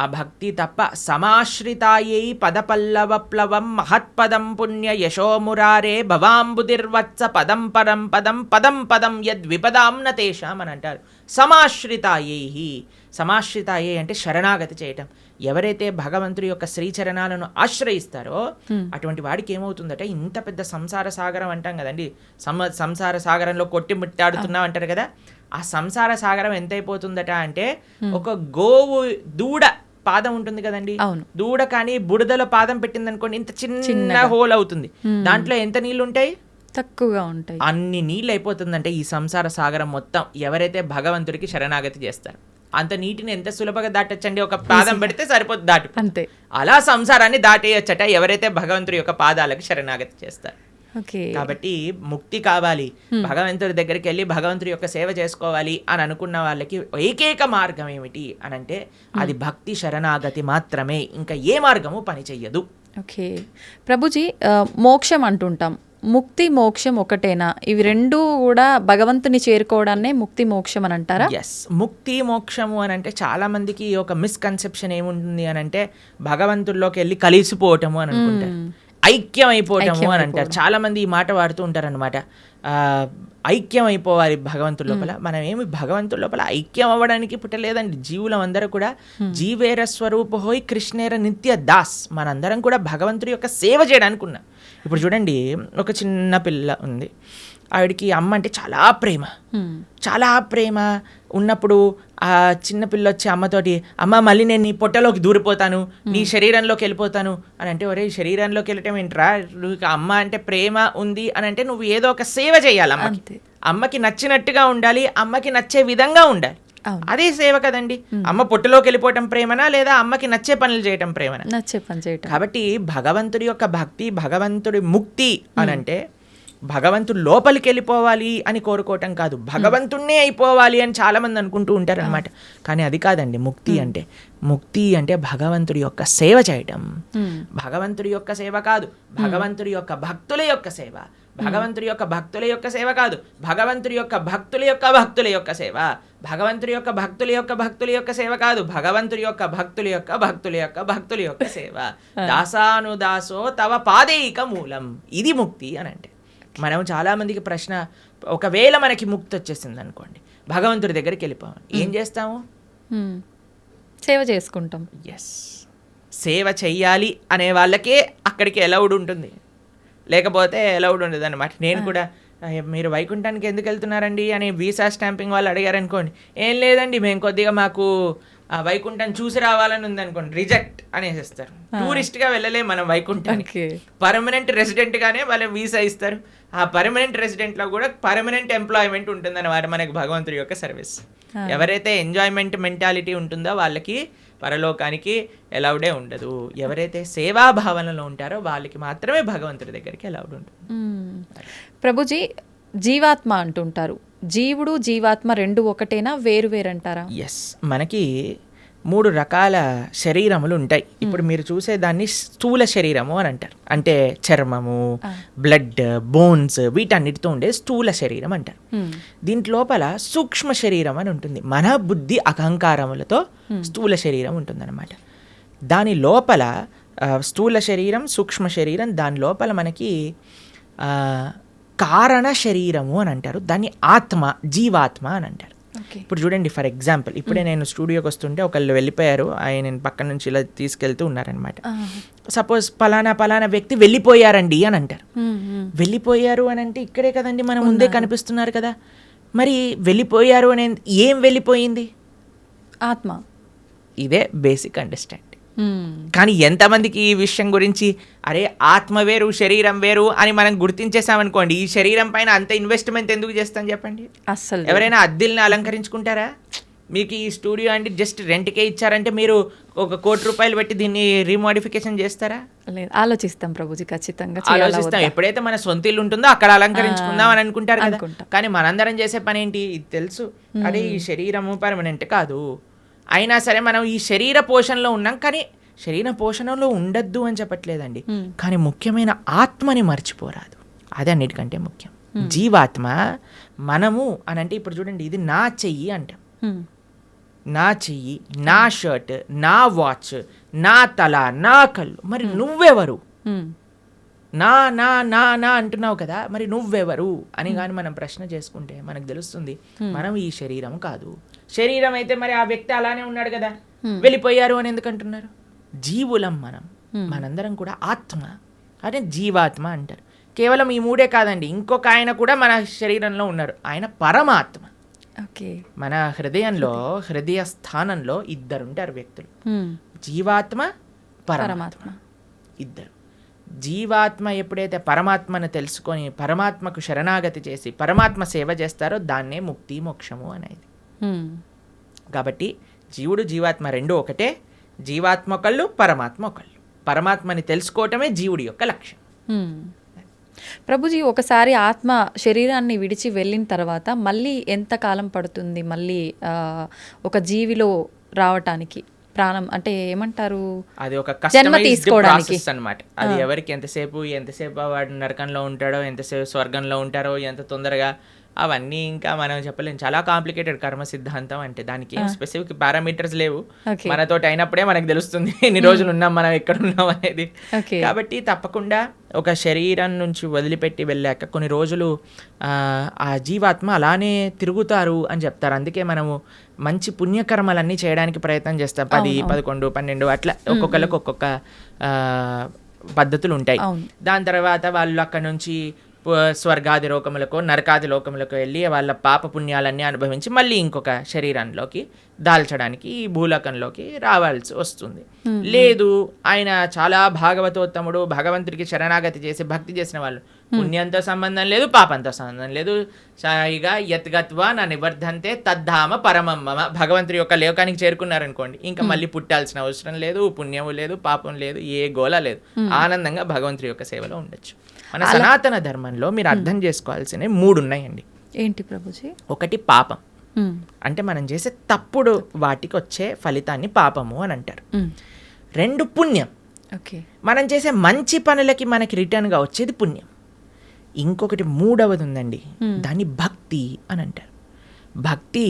B: ఆ భక్తి తప్ప సమాశ్రితాయై పదపల్లవప్లవం మహత్పదం పుణ్య యశోమురారే భవాంబుదిర్వత్స పదం పరం పదం పదం పదం యద్విపదాం న తేషాం అని అంటారు. సమాశ్రితాయై అంటే శరణాగతి చేయటం. ఎవరైతే భగవంతుడి యొక్క శ్రీచరణాలను ఆశ్రయిస్తారో అటువంటి వాడికి ఏమవుతుందట, ఇంత పెద్ద సంసార సాగరం అంటాం కదండి, సంసార సాగరంలో కొట్టి ముట్టాడుతున్నాం అంటారు కదా, ఆ సంసార సాగరం ఎంత అయిపోతుందట అంటే, ఒక గోవు దూడ పాదం ఉంటుంది కదండి, దూడ కానీ బుడదలో పాదం పెట్టింది అనుకోండి, ఇంత చిన్న హోల్ అవుతుంది, దాంట్లో ఎంత నీళ్లు ఉంటాయి,
A: తక్కువగా ఉంటాయి.
B: అన్ని నీళ్ళు అయిపోతుందంటే ఈ సంసార సాగరం మొత్తం ఎవరైతే భగవంతుడికి శరణాగతి చేస్తారు. అంత నీటిని ఎంత సులభంగా దాటొచ్చండి, ఒక పాదం పెడితే సరిపోతుంది, దాటు అంతే. అలా సంసారాన్ని దాటేయచ్చట ఎవరైతే భగవంతుడి యొక్క పాదాలకు శరణాగతి చేస్తారు. కాబట్టి ముక్తి కావాలి, భగవంతుడి దగ్గరికి వెళ్ళి భగవంతుడి యొక్క సేవ చేసుకోవాలి అని అనుకున్న వాళ్ళకి ఏకైక మార్గం ఏమిటి అని అంటే అది భక్తి శరణాగతి మాత్రమే. ఇంకా ఏ మార్గము పని చెయ్యదు.
A: ఓకే ప్రభుజీ, మోక్షం అంటుంటాం, ముక్తి మోక్షం ఒకటేనా? ఇవి రెండూ కూడా భగవంతుని చేరుకోవడాన్నే ముక్తి మోక్షం అని అంటారా?
B: ఎస్, ముక్తి మోక్షము అని అంటే చాలా మందికి ఒక మిస్కన్సెప్షన్ ఏముంటుంది అని అంటే భగవంతుల్లోకి వెళ్ళి కలిసిపోవటము అని అనుకుంటారు, ఐక్యం అయిపోవటము అని అంటారు. చాలా మంది ఈ మాట వాడుతూ ఉంటారు అనమాట. ఐక్యం అయిపోవాలి భగవంతుడి లోపల. మనం ఏమి భగవంతుడి లోపల ఐక్యం అవ్వడానికి పుట్టలేదండి. జీవులం అందరూ కూడా జీవేర స్వరూప హోయ్ కృష్ణేర నిత్య దాస్, మనందరం కూడా భగవంతుడి యొక్క సేవ చేయడానికి ఉన్నాం. ఇప్పుడు చూడండి, ఒక చిన్న పిల్ల ఉంది, ఆవిడికి అమ్మ అంటే చాలా ప్రేమ ఉన్నప్పుడు ఆ చిన్న పిల్ల వచ్చి అమ్మతోటి, అమ్మ మళ్ళీ నేను నీ పొట్టలోకి దూరిపోతాను, నీ శరీరంలోకి వెళ్ళిపోతాను అని అంటే, ఒరే శరీరంలోకి వెళ్ళటం ఏంట్రా, నువ్వు అమ్మ అంటే ప్రేమ ఉంది అని అంటే నువ్వు ఏదో ఒక సేవ చేయాలి, అమ్మకి నచ్చినట్టుగా ఉండాలి, అమ్మకి నచ్చే విధంగా ఉండాలి, అదే సేవ కదండి. అమ్మ పొట్టులోకి వెళ్ళిపోవటం ప్రేమనా, లేదా అమ్మకి నచ్చే పనులు చేయటం ప్రేమనా?
A: నచ్చే పని చేయటం.
B: కాబట్టి భగవంతుడి యొక్క భక్తి, భగవంతుడి ముక్తి అని అంటే భగవంతుడు లోపలికి వెళ్ళిపోవాలి అని కోరుకోవటం కాదు, భగవంతుణ్ణే అయిపోవాలి అని చాలా మంది అనుకుంటూ ఉంటారు అనమాట. కానీ అది కాదండి ముక్తి అంటే. ముక్తి అంటే భగవంతుడి యొక్క సేవ చేయటం. భగవంతుడి యొక్క సేవ కాదు, భగవంతుడి యొక్క భక్తుల యొక్క సేవ. భగవంతుడి యొక్క భక్తుల యొక్క సేవ కాదు, భగవంతుడి యొక్క భక్తుల యొక్క భక్తుల యొక్క సేవ. భగవంతుడి యొక్క భక్తుల యొక్క భక్తుల యొక్క సేవ కాదు, భగవంతుడి యొక్క భక్తుల యొక్క భక్తుల యొక్క భక్తుల యొక్క సేవ. దాసానుదాసో తవ పాదేయిక మూలం, ఇది ముక్తి అని అంటే. మనం చాలామందికి ప్రశ్న, ఒకవేళ మనకి ముక్తి వచ్చేసింది అనుకోండి, భగవంతుడి దగ్గరికి వెళ్ళిపోవాలి, ఏం చేస్తాము?
A: సేవ చేసుకుంటాం.
B: ఎస్, సేవ చెయ్యాలి అనే వాళ్ళకే అక్కడికి అలౌడ్ ఉంటుంది, లేకపోతే అలౌడ్ ఉండదు అనమాట. నేను కూడా, మీరు వైకుంఠానికి ఎందుకు వెళ్తున్నారండి అని వీసా స్టాంపింగ్ వాళ్ళు అడిగారనుకోండి, ఏం లేదండి మేము కొద్దిగా మాకు వైకుంఠం చూసి రావాలని ఉంది అనుకోండి, రిజెక్ట్ అనేసిస్తారు. టూరిస్ట్గా వెళ్ళలే మనం వైకుంఠానికి, పర్మనెంట్ రెసిడెంట్ గానే వాళ్ళు వీసా ఇస్తారు. ఆ పర్మనెంట్ రెసిడెంట్లో కూడా పర్మనెంట్ ఎంప్లాయ్మెంట్ ఉంటుంది అన్నమాట మనకి భగవంతుడి యొక్క సర్వీస్. ఎవరైతే ఎంజాయ్మెంట్ మెంటాలిటీ ఉంటుందో వాళ్ళకి పరలోకానికి అలౌడే ఉండదు. ఎవరైతే సేవా భావనలో ఉంటారో వాళ్ళకి మాత్రమే భగవంతుడి దగ్గరికి అలౌడ్ ఉంటుంది.
A: ప్రభుజీ, జీవాత్మ అంటుంటారు, జీవుడు జీవాత్మ రెండు ఒకటేనా, వేరు వేరంటారా?
B: ఎస్, మనకి 3 రకాల శరీరములు ఉంటాయి. ఇప్పుడు మీరు చూసేదాన్ని స్థూల శరీరము అని అంటారు, అంటే చర్మము, బ్లడ్, బోన్స్ వీటన్నిటితో ఉండే స్థూల శరీరం అంటారు. దీంట్లోపల సూక్ష్మ శరీరం అని ఉంటుంది, మన బుద్ధి అహంకారములతో స్థూల శరీరం ఉంటుందన్నమాట. దాని లోపల స్థూల శరీరం, సూక్ష్మ శరీరం, దాని లోపల మనకి కారణ శరీరము అని అంటారు, దాన్ని ఆత్మ, జీవాత్మ అని అంటారు. ఇప్పుడు చూడండి, ఫర్ ఎగ్జాంపుల్ ఇప్పుడే నేను స్టూడియోకి వస్తుంటే ఒకళ్ళు వెళ్ళిపోయారు, ఆయన పక్కన నుంచి ఇలా తీసుకెళ్తూ ఉన్నారనమాట. సపోజ్ పలానా వ్యక్తి వెళ్ళిపోయారండి అని అంటారు. వెళ్ళిపోయారు అని అంటే ఇక్కడే కదండి మన ముందే కనిపిస్తున్నారు కదా, మరి వెళ్ళిపోయారు అని ఏం వెళ్ళిపోయింది?
A: ఆత్మ.
B: ఇదే బేసిక్ అండర్స్టాండింగ్. కానీ ఎంతమందికి ఈ విషయం గురించి, అరే ఆత్మ వేరు శరీరం వేరు అని మనం గుర్తించేసామనుకోండి, ఈ శరీరం పైన అంత ఇన్వెస్ట్మెంట్ ఎందుకు చేస్తాం చెప్పండి? అసలు ఎవరైనా అద్దెల్ని అలంకరించుకుంటారా? మీకు ఈ స్టూడియో అంటే జస్ట్ రెంట్కే ఇచ్చారంటే మీరు 1 కోటి రూపాయలు పెట్టి దీన్ని రీమోడిఫికేషన్ చేస్తారా?
A: లేదు, ఆలోచిస్తాం ప్రభుజీ, ఖచ్చితంగా
B: ఆలోచిస్తాం. ఎప్పుడైతే మన సొంత ఇల్లు ఉంటుందో అక్కడ అలంకరించుకుందాం అని అనుకుంటారు కదా. కానీ మనందరం చేసే పని ఏంటి? ఇది తెలుసు, అదే ఈ శరీరము పర్మనెంట్ కాదు, అయినా సరే మనం ఈ శరీర పోషణలో ఉన్నాం. కానీ శరీర పోషణలో ఉండద్దు అని చెప్పట్లేదండి, కానీ ముఖ్యమైన ఆత్మని మర్చిపోరాదు, అది అన్నిటికంటే ముఖ్యం. జీవాత్మ మనము అని అంటే ఇప్పుడు చూడండి, ఇది నా చెయ్యి అంటాం, నా చెయ్యి, నా షర్ట్, నా వాచ్, నా తల, నా కళ్ళు. మరి నువ్వెవరు? నా నా నా నా అంటున్నావు కదా, మరి నువ్వెవరు అని కానీ మనం ప్రశ్న చేసుకుంటే మనకు తెలుస్తుంది మనం ఈ శరీరం కాదు. శరీరం అయితే మరి ఆ వ్యక్తి అలానే ఉన్నాడు కదా, వెళ్ళిపోయారు అని ఎందుకు అంటున్నారు? జీవులం మనం, మనందరం కూడా ఆత్మ, అదే జీవాత్మ అంటారు. కేవలం ఈ 3 కాదండి, ఇంకొక ఆయన కూడా మన శరీరంలో ఉన్నారు, ఆయన పరమాత్మ. మన హృదయంలో, హృదయ స్థానంలో 2 ఉంటారు వ్యక్తులు, జీవాత్మ, పరమాత్మ, 2. జీవాత్మ ఎప్పుడైతే పరమాత్మను తెలుసుకొని పరమాత్మకు శరణాగతి చేసి పరమాత్మ సేవ చేస్తారో దాన్నే ముక్తి మోక్షము అనేది. కాబట్టి జీవుడు జీవాత్మ 2 ఒకటే, జీవాత్మ ఒకళ్ళు, పరమాత్మ ఒకళ్ళు. పరమాత్మని తెలుసుకోవటమే జీవుడి యొక్క లక్ష్యం.
A: ప్రభుజీ, ఒకసారి ఆత్మ శరీరాన్ని విడిచి వెళ్ళిన తర్వాత మళ్ళీ ఎంత కాలం పడుతుంది మళ్ళీ ఒక జీవిలో రావటానికి? ప్రాణం అంటే ఏమంటారు,
B: అది ఒక
A: జన్మ తీసుకోవడానికి
B: అన్నమాట. అది ఎవరికి ఎంతసేపు వాడు నరకంలో ఉంటాడో, ఎంతసేపు స్వర్గంలో ఉంటారో, ఎంత తొందరగా, అవన్నీ ఇంకా మనం చెప్పలేము. చాలా కాంప్లికేటెడ్ కర్మ సిద్ధాంతం అంటే, దానికి ఏం స్పెసిఫిక్ పారామీటర్స్ లేవు. మనతోటి అయినప్పుడే మనకు తెలుస్తుంది ఎన్ని రోజులు ఉన్నాం, మనం ఎక్కడ ఉన్నాం అనేది. కాబట్టి తప్పకుండా ఒక శరీరం నుంచి వదిలిపెట్టి వెళ్ళాక కొన్ని రోజులు ఆ జీవాత్మ అలానే తిరుగుతారు అని చెప్తారు. అందుకే మనము మంచి పుణ్యకర్మలన్నీ చేయడానికి ప్రయత్నం చేస్తాం. 10, 11, 12 అట్లా ఒక్కొక్కరికి ఒక్కొక్క పద్ధతులు ఉంటాయి. దాని తర్వాత వాళ్ళు అక్కడ నుంచి స్వర్గాది లోకములకు, నరకాది లోకములకు వెళ్ళి వాళ్ళ పాప పుణ్యాలన్నీ అనుభవించి మళ్ళీ ఇంకొక శరీరంలోకి దాల్చడానికి ఈ భూలోకంలోకి రావాల్సి వస్తుంది. లేదు, ఆయన చాలా భాగవతోత్తముడు, భగవంతుడికి శరణాగతి చేసి భక్తి చేసిన వాళ్ళు, పుణ్యంతో సంబంధం లేదు, పాపంతో సంబంధం లేదు, సాయిగా యత్గత్వా నా నివర్ధంతే తద్ధామ పరమమ్మ, భగవంతుడి యొక్క లోకానికి చేరుకున్నారనుకోండి, ఇంకా మళ్ళీ పుట్టాల్సిన అవసరం లేదు, పుణ్యము లేదు, పాపం లేదు, ఏ గోల లేదు, ఆనందంగా భగవంతుడి యొక్క సేవలో ఉండొచ్చు. మన సనాతన ధర్మంలో మీరు అర్థం చేసుకోవాల్సినవి 3 ఉన్నాయండి.
A: ఏంటి ప్రభుజీ?
B: ఒకటి పాపం, అంటే మనం చేసే తప్పుడు వాటికి వచ్చే ఫలితాన్ని పాపము అని అంటారు. 2 పుణ్యం, మనం చేసే మంచి పనులకి మనకి రిటర్న్గా వచ్చేది పుణ్యం. ఇంకొకటి 3వది ఉందండి, దాన్ని భక్తి అని అంటారు. భక్తి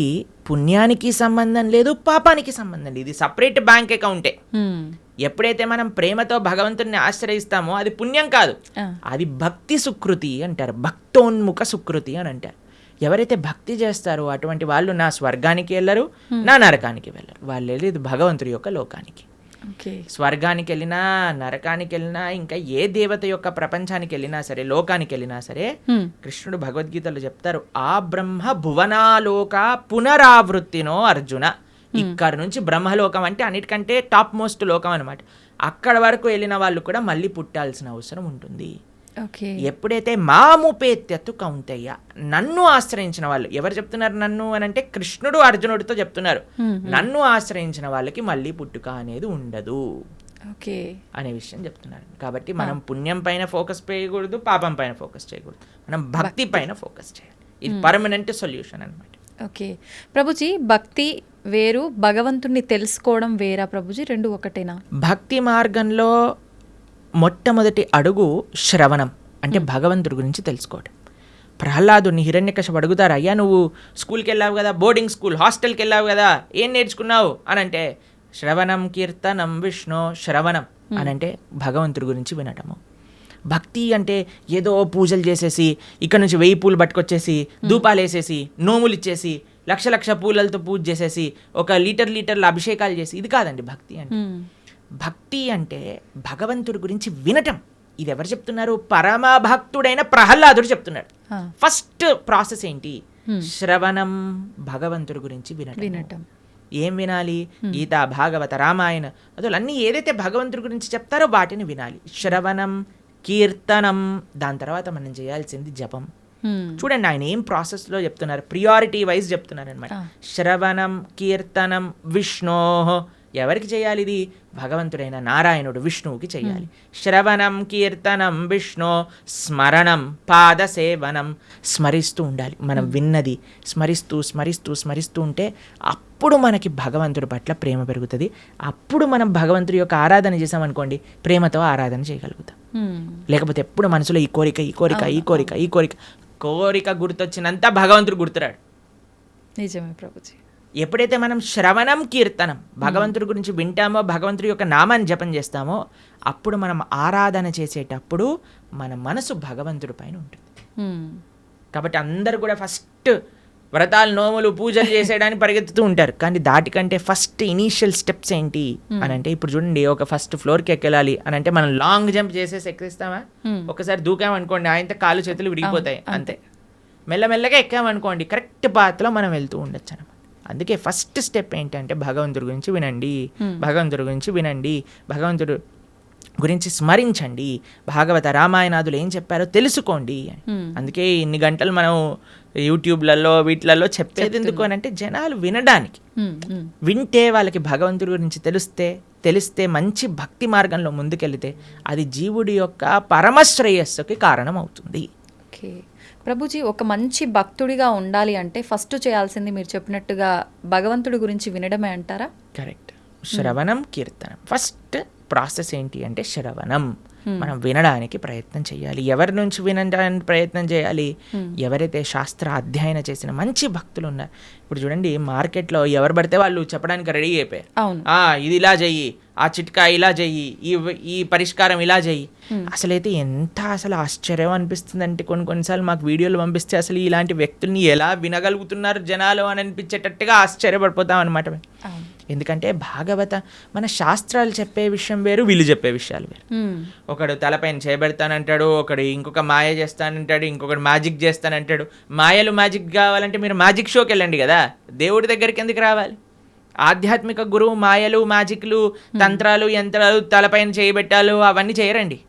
B: పుణ్యానికి సంబంధం లేదు, పాపానికి సంబంధం లేదు, ఇది సపరేట్ బ్యాంక్ అకౌంటే. ఎప్పుడైతే మనం ప్రేమతో భగవంతుడిని ఆశ్రయిస్తామో అది పుణ్యం కాదు, అది భక్తి సుకృతి అంటారు, భక్తోన్ముఖ సుకృతి అని అంటారు. ఎవరైతే భక్తి చేస్తారో అటువంటి వాళ్ళు నా స్వర్గానికి వెళ్ళరు, నా నరకానికి వెళ్ళరు, వాళ్ళు వెళ్ళేది భగవంతుడి యొక్క లోకానికి. స్వర్గానికి వెళ్ళినా, నరకానికి వెళ్ళినా, ఇంకా ఏ దేవత యొక్క ప్రపంచానికి వెళ్ళినా సరే, లోకానికి వెళ్ళినా సరే, కృష్ణుడు భగవద్గీతలో చెప్తారు, ఆ బ్రహ్మ భువనాలోక పునరావృత్తినో అర్జున. ఇక్కడ నుంచి బ్రహ్మలోకం అంటే అన్నిటికంటే టాప్ మోస్ట్ లోకం అనమాట. అక్కడ వరకు వెళ్ళిన వాళ్ళు కూడా మళ్ళీ పుట్టాల్సిన అవసరం ఉంటుంది. ఎప్పుడైతే మాముపేత్యత్తు కౌంతయ్య, నన్ను ఆశ్రయించిన వాళ్ళు, ఎవరు చెప్తున్నారు నన్ను అని అంటే కృష్ణుడు అర్జునుడితో చెప్తున్నారు, నన్ను ఆశ్రయించిన వాళ్ళకి మళ్ళీ పుట్టుక అనేది ఉండదు అనే విషయం చెప్తున్నారు. కాబట్టి మనం పుణ్యం పైన ఫోకస్ చేయకూడదు, పాపం పైన ఫోకస్ చేయకూడదు, మనం భక్తి పైన ఫోకస్ చేయాలి. ఇది పర్మనెంట్ సొల్యూషన్ అనమాట.
A: ఓకే ప్రభుజీ, భక్తి వేరు, భగవంతుణ్ణి తెలుసుకోవడం వేరా ప్రభుజీ? 2 ఒకటేనా?
B: భక్తి మార్గంలో మొట్టమొదటి అడుగు శ్రవణం, అంటే భగవంతుడి గురించి తెలుసుకోవడం. ప్రహ్లాదుని హిరణ్యకశిపుడు అడుగుతారు, అయ్యా నువ్వు స్కూల్కి వెళ్ళావు కదా, బోర్డింగ్ స్కూల్, హాస్టల్కి వెళ్ళావు కదా, ఏం నేర్చుకున్నావు అని అంటే, శ్రవణం కీర్తనం విష్ణు, శ్రవణం అని అంటే భగవంతుడి గురించి వినటము. భక్తి అంటే ఏదో పూజలు చేసేసి, ఇక్కడ నుంచి 1000 పూలు పట్టుకొచ్చేసి, ధూపాలు వేసేసి, నోములు ఇచ్చేసి, లక్ష పూలతో పూజ చేసేసి, ఒక లీటర్ల అభిషేకాలు చేసి, ఇది కాదండి భక్తి అంటే. భక్తి అంటే భగవంతుడి గురించి వినటం. ఇది ఎవరు చెప్తున్నారు? పరమ భక్తుడైన ప్రహ్లాదుడు చెప్తున్నాడు. ఫస్ట్ ప్రాసెస్ ఏంటి? శ్రవణం, భగవంతుడి గురించి వినటం. ఏం వినాలి? గీత, భాగవత, రామాయణ అన్నీ ఏదైతే భగవంతుడి గురించి చెప్తారో వాటిని వినాలి. శ్రవణం, కీర్తనం, దాని తర్వాత మనం చేయాల్సింది జపం. చూడండి ఆయన ఏం ప్రాసెస్లో చెప్తున్నారు, ప్రియారిటీ వైజ్ చెప్తున్నారు అనమాట. శ్రవణం, కీర్తనం, విష్ణో, ఎవరికి చేయాలి ఇది? భగవంతుడైన నారాయణుడు విష్ణువుకి చేయాలి. శ్రవణం కీర్తనం విష్ణు స్మరణం పాదసేవనం. స్మరిస్తూ ఉండాలి. మనం విన్నది స్మరిస్తూ స్మరిస్తూ స్మరిస్తూ ఉంటే అప్పుడు మనకి భగవంతుడి పట్ల ప్రేమ పెరుగుతుంది. అప్పుడు మనం భగవంతుడి యొక్క ఆరాధన చేసామనుకోండి, ప్రేమతో ఆరాధన చేయగలుగుతాం. లేకపోతే ఎప్పుడు మనసులో ఈ కోరిక ఈ కోరిక ఈ కోరిక ఈ కోరిక కోరిక గుర్తొచ్చినంత భగవంతుడు గుర్తురాడు.
A: నిజమే ప్రభుజీ.
B: ఎప్పుడైతే మనం శ్రవణం కీర్తనం భగవంతుడి గురించి వింటామో, భగవంతుడి యొక్క నామాన్ని జపం చేస్తామో, అప్పుడు మనం ఆరాధన చేసేటప్పుడు మన మనసు భగవంతుడి పైన ఉంటుంది. కాబట్టి అందరూ కూడా ఫస్ట్ వ్రతాలు, నోములు, పూజలు చేసేయడానికి పరిగెత్తుతూ ఉంటారు. కానీ దాటికంటే ఫస్ట్ ఇనీషియల్ స్టెప్స్ ఏంటి అని అంటే, ఇప్పుడు చూడండి, ఒక ఫస్ట్ ఫ్లోర్కి ఎక్కెళ్ళాలి అని అంటే మనం లాంగ్ జంప్ చేసేసి ఎక్కిస్తామా? ఒకసారి దూకామనుకోండి, ఆయనతో కాళ్ళు చేతులు విరిగిపోతాయి, అంతే. మెల్లమెల్లగా ఎక్కామనుకోండి, కరెక్ట్ పాత్లో మనం వెళ్తూ ఉండొచ్చు అనమాట. అందుకే ఫస్ట్ స్టెప్ ఏంటంటే భగవంతుడి గురించి వినండి, భగవంతుడి గురించి వినండి, భగవంతుడు గురించి స్మరించండి, భాగవత రామాయణాదులు ఏం చెప్పారో తెలుసుకోండి అని. అందుకే ఇన్ని గంటలు మనం యూట్యూబ్లలో వీటిలలో చెప్పేది ఎందుకు అని అంటే జనాలు వినడానికి. వింటే వాళ్ళకి భగవంతుడి గురించి తెలిస్తే మంచి భక్తి మార్గంలో ముందుకెళ్తే అది జీవుడి యొక్క పరమశ్రేయస్సుకి కారణం అవుతుంది.
A: ఓకే ప్రభుజీ, ఒక మంచి భక్తుడిగా ఉండాలి అంటే ఫస్ట్ చేయాల్సింది మీరు చెప్పినట్టుగా భగవంతుడి గురించి వినడమే అంటారా?
B: కరెక్ట్. శ్రవణం కీర్తనం ఫస్ట్ ప్రాసెస్ ఏంటి అంటే శ్రవణం. మనం వినడానికి ప్రయత్నం చేయాలి. ఎవరి నుంచి వినడానికి ప్రయత్నం చేయాలి? ఎవరైతే శాస్త్ర అధ్యయన చేసిన మంచి భక్తులు ఉన్నారు. ఇప్పుడు చూడండి, మార్కెట్లో ఎవరు పడితే వాళ్ళు చెప్పడానికి రెడీ అయిపోయారు. ఇది ఇలా చెయ్యి, ఆ చిట్కా ఇలా చెయ్యి, ఈ పరిష్కారం ఇలా చెయ్యి. అసలైతే ఎంత అసలు ఆశ్చర్యం అనిపిస్తుంది అంటే, కొన్నిసార్లు మాకు వీడియోలు పంపిస్తే అసలు ఇలాంటి వ్యక్తుల్ని ఎలా వినగలుగుతున్నారు జనాలు అని అనిపించేటట్టుగా ఆశ్చర్యపడిపోతాం అనమాట. ఎందుకంటే భాగవత మన శాస్త్రాలు చెప్పే విషయం వేరు, వీళ్ళు చెప్పే విషయాలు వేరు. ఒకడు తలపైన చేయబెడతానంటాడు, ఒకడు ఇంకొక మాయ చేస్తానంటాడు, ఇంకొకడు మ్యాజిక్ చేస్తానంటాడు. మాయలు మ్యాజిక్ కావాలంటే మీరు మ్యాజిక్ షోకి వెళ్ళండి కదా, దేవుడి దగ్గరికి ఎందుకు రావాలి? ఆధ్యాత్మిక గురువు మాయలు, మ్యాజిక్లు, తంత్రాలు, యంత్రాలు, తలపైన చేయబెట్టాలు అవన్నీ చేయరండి.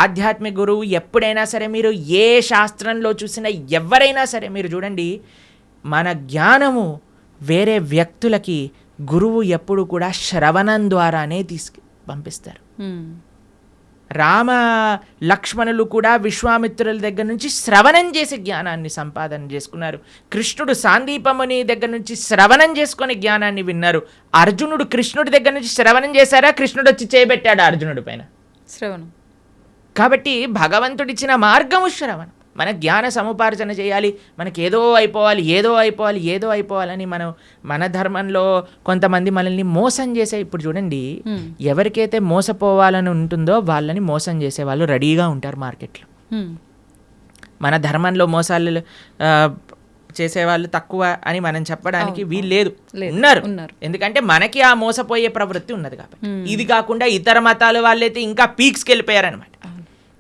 B: ఆధ్యాత్మిక గురువు ఎప్పుడైనా సరే, మీరు ఏ శాస్త్రంలో చూసినా ఎవరైనా సరే మీరు చూడండి, మన జ్ఞానము వేరే వ్యక్తులకి గురువు ఎప్పుడు కూడా శ్రవణం ద్వారానే పంపిస్తారు. రామ లక్ష్మణులు కూడా విశ్వామిత్రుల దగ్గర నుంచి శ్రవణం చేసి జ్ఞానాన్ని సంపాదన చేసుకున్నారు. కృష్ణుడు సాందీపముని దగ్గర నుంచి శ్రవణం చేసుకొని జ్ఞానాన్ని విన్నారు. అర్జునుడు కృష్ణుడి దగ్గర నుంచి శ్రవణం చేశారా? కృష్ణుడు వచ్చి చేయబెట్టాడు అర్జునుడి పైన శ్రవణం. కాబట్టి భగవంతుడిచ్చిన మార్గము శ్రవణం. మన జ్ఞాన సముపార్జన చేయాలి. మనకి ఏదో అయిపోవాలని మన ధర్మంలో కొంతమంది మనల్ని మోసం చేసే, ఇప్పుడు చూడండి, ఎవరికైతే మోసపోవాలని ఉంటుందో వాళ్ళని మోసం చేసే వాళ్ళు రెడీగా ఉంటారు మార్కెట్లో. మన ధర్మంలో మోసాలు చేసేవాళ్ళు తక్కువ అని మనం చెప్పడానికి వీలు లేదు, ఉన్నారు. ఎందుకంటే మనకి ఆ మోసపోయే ప్రవృత్తి ఉన్నది కాబట్టి. ఇది కాకుండా ఇతర మతాల వాళ్ళైతే ఇంకా పీక్స్కి వెళ్ళిపోయారనమాట.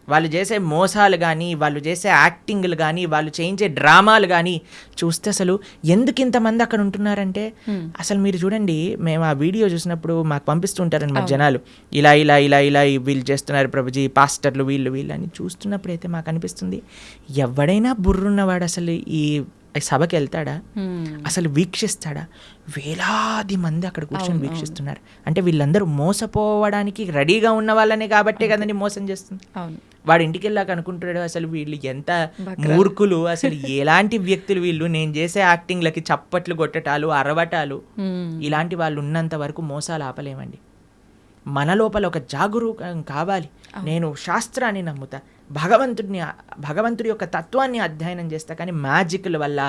B: వాళ్ళు చేసే మోసాలు కానీ, వాళ్ళు చేసే యాక్టింగ్లు కానీ, వాళ్ళు చేయించే డ్రామాలు కానీ చూస్తే అసలు ఎందుకు ఇంతమంది అక్కడ ఉంటున్నారంటే, అసలు మీరు చూడండి, మేము ఆ వీడియో చూసినప్పుడు మాకు పంపిస్తుంటారనమాట జనాలు, ఇలా ఇలా ఇలా ఇలా వీళ్ళు చేస్తున్నారు ప్రభుజీ, పాస్టర్లు వీళ్ళు అని చూస్తున్నప్పుడు అయితే మాకు అనిపిస్తుంది, ఎవడైనా బుర్రున్నవాడు అసలు ఈ సభకి వెళ్తాడా? అసలు వీక్షిస్తాడా? వేలాది మంది అక్కడ కూర్చొని వీక్షిస్తున్నారు అంటే వీళ్ళందరూ మోసపోవడానికి రెడీగా ఉన్న వాళ్ళనే కాబట్టే కదండి మోసం చేస్తుంది. వాడు ఇంటికి వెళ్ళాక అనుకుంటున్నాడు, అసలు వీళ్ళు ఎంత మూర్ఖులు, అసలు ఎలాంటి వ్యక్తులు వీళ్ళు, నేను చేసే యాక్టింగ్లకి చప్పట్లు కొట్టటాలు, అరవటాలు, ఇలాంటి వాళ్ళు ఉన్నంత వరకు మోసాలు ఆపలేమండి. మన లోపల ఒక జాగరూకం కావాలి. నేను శాస్త్రాన్ని నమ్ముతా, భగవంతుడి యొక్క తత్వాన్ని అధ్యయనం చేస్తా, కానీ మ్యాజిక్ల వల్ల,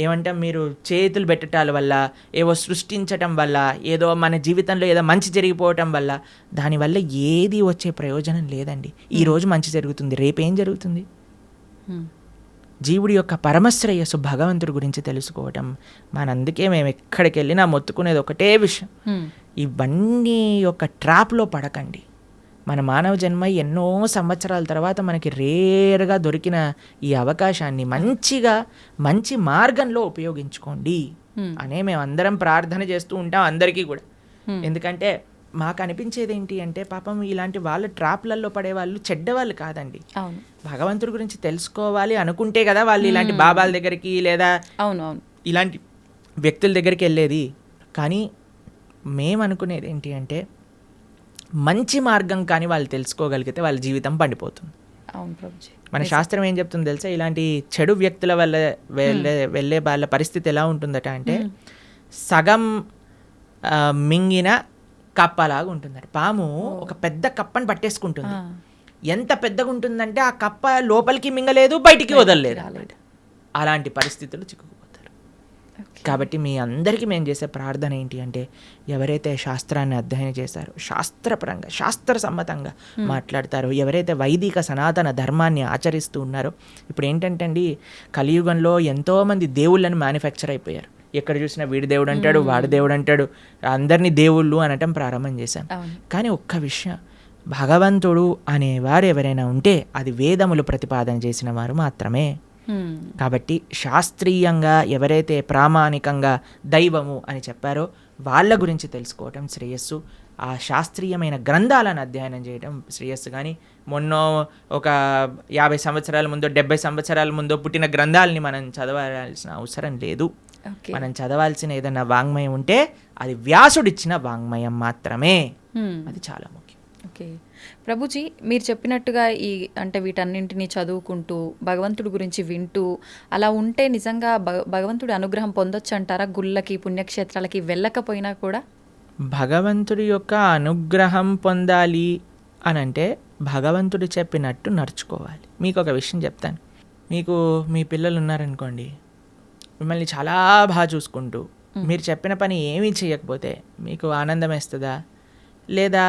B: ఏమంటాం, మీరు చేతులు పెట్టటాల వల్ల, ఏవో సృష్టించటం వల్ల, ఏదో మన జీవితంలో ఏదో మంచి జరిగిపోవటం వల్ల, దానివల్ల ఏది వచ్చే ప్రయోజనం లేదండి. ఈరోజు మంచి జరుగుతుంది, రేపేం జరుగుతుంది? జీవుడి యొక్క పరమశ్రేయస్సు భగవంతుడి గురించి తెలుసుకోవటం. అందుకే మేము ఎక్కడికి వెళ్ళినా మొత్తుకునేది ఒకటే విషయం, ఇవన్నీ యొక్క ట్రాప్లో పడకండి. మన మానవ జన్మ ఎన్నో సంవత్సరాల తర్వాత మనకి రేర్గా దొరికిన ఈ అవకాశాన్ని మంచి మార్గంలో ఉపయోగించుకోండి అనే మేము అందరం ప్రార్థన చేస్తూ ఉంటాం అందరికీ కూడా. ఎందుకంటే మాకు అనిపించేది ఏంటి అంటే, పాపం ఇలాంటి వాళ్ళ ట్రాప్లలో పడే వాళ్ళు చెడ్డవాళ్ళు కాదండి. భగవంతుడి గురించి తెలుసుకోవాలి అనుకుంటే కదా వాళ్ళు ఇలాంటి బాబాల దగ్గరికి లేదా ఇలాంటి వ్యక్తుల దగ్గరికి వెళ్ళేది. కానీ మేము అనుకునేది ఏంటి అంటే మంచి మార్గం కానీ వాళ్ళు తెలుసుకోగలిగితే వాళ్ళ జీవితం పండిపోతుంది.
A: అవును ప్రభుజీ.
B: మన శాస్త్రం ఏం చెప్తుందో తెలుసా, ఇలాంటి చెడు వ్యక్తుల వల్ల వెళ్ళే వాళ్ళ పరిస్థితి ఎలా ఉంటుందట అంటే సగం మింగిన కప్పలాగా ఉంటుందట. పాము ఒక పెద్ద కప్పని పట్టేసుకుంటుంది. ఎంత పెద్దగా ఉంటుందంటే ఆ కప్ప లోపలికి మింగలేదు, బయటికి వదలలేదు. అలాంటి పరిస్థితులు చిక్కుకుపోతారు. కాబట్టి మీ అందరికీ మేము చేసే ప్రార్థన ఏంటి అంటే, ఎవరైతే శాస్త్రాన్ని అధ్యయనం చేశారో, శాస్త్రపరంగా శాస్త్రసమ్మతంగా మాట్లాడతారో, ఎవరైతే వైదిక సనాతన ధర్మాన్ని ఆచరిస్తూ ఉన్నారో, ఇప్పుడు ఏంటంటే అండి, కలియుగంలో ఎంతోమంది దేవుళ్ళని మ్యానుఫ్యాక్చర్ అయిపోయారు. ఎక్కడ చూసినా వీడి దేవుడు అంటాడు, వాడి దేవుడు అంటాడు, అందరినీ దేవుళ్ళు అనటం ప్రారంభం చేశాం. కానీ ఒక్క విషయం, భగవంతుడు అనేవారు ఎవరైనా ఉంటే అది వేదములు ప్రతిపాదన చేసిన వారు మాత్రమే. కాబట్టి శాస్త్రీయంగా ఎవరైతే ప్రామాణికంగా దైవము అని చెప్పారో వాళ్ళ గురించి తెలుసుకోవటం శ్రేయస్సు. ఆ శాస్త్రీయమైన గ్రంథాలను అధ్యయనం చేయడం శ్రేయస్సు. కానీ మొన్న ఒక 50 సంవత్సరాల ముందో 70 సంవత్సరాల ముందో పుట్టిన గ్రంథాలని మనం చదవాల్సిన అవసరం లేదు. మనం చదవాల్సిన ఏదైనా వాంగ్మయం ఉంటే అది వ్యాసుడిచ్చిన వాంగ్మయం మాత్రమే. అది చాలా ముఖ్యం.
A: ఓకే ప్రభుజీ, మీరు చెప్పినట్టుగా అంటే వీటన్నింటినీ చదువుకుంటూ భగవంతుడి గురించి వింటూ అలా ఉంటే నిజంగా భగవంతుడి అనుగ్రహం పొందొచ్చు అంటారా? గుళ్ళకి పుణ్యక్షేత్రాలకి వెళ్ళకపోయినా కూడా
B: భగవంతుడి యొక్క అనుగ్రహం పొందాలి అని అంటే భగవంతుడు చెప్పినట్టు నడుచుకోవాలి. మీకు ఒక విషయం చెప్తాను. మీకు మీ పిల్లలు ఉన్నారనుకోండి, మిమ్మల్ని చాలా బాగా చూసుకుంటూ మీరు చెప్పిన పని ఏమీ చేయకపోతే మీకు ఆనందం వేస్తుందా? లేదా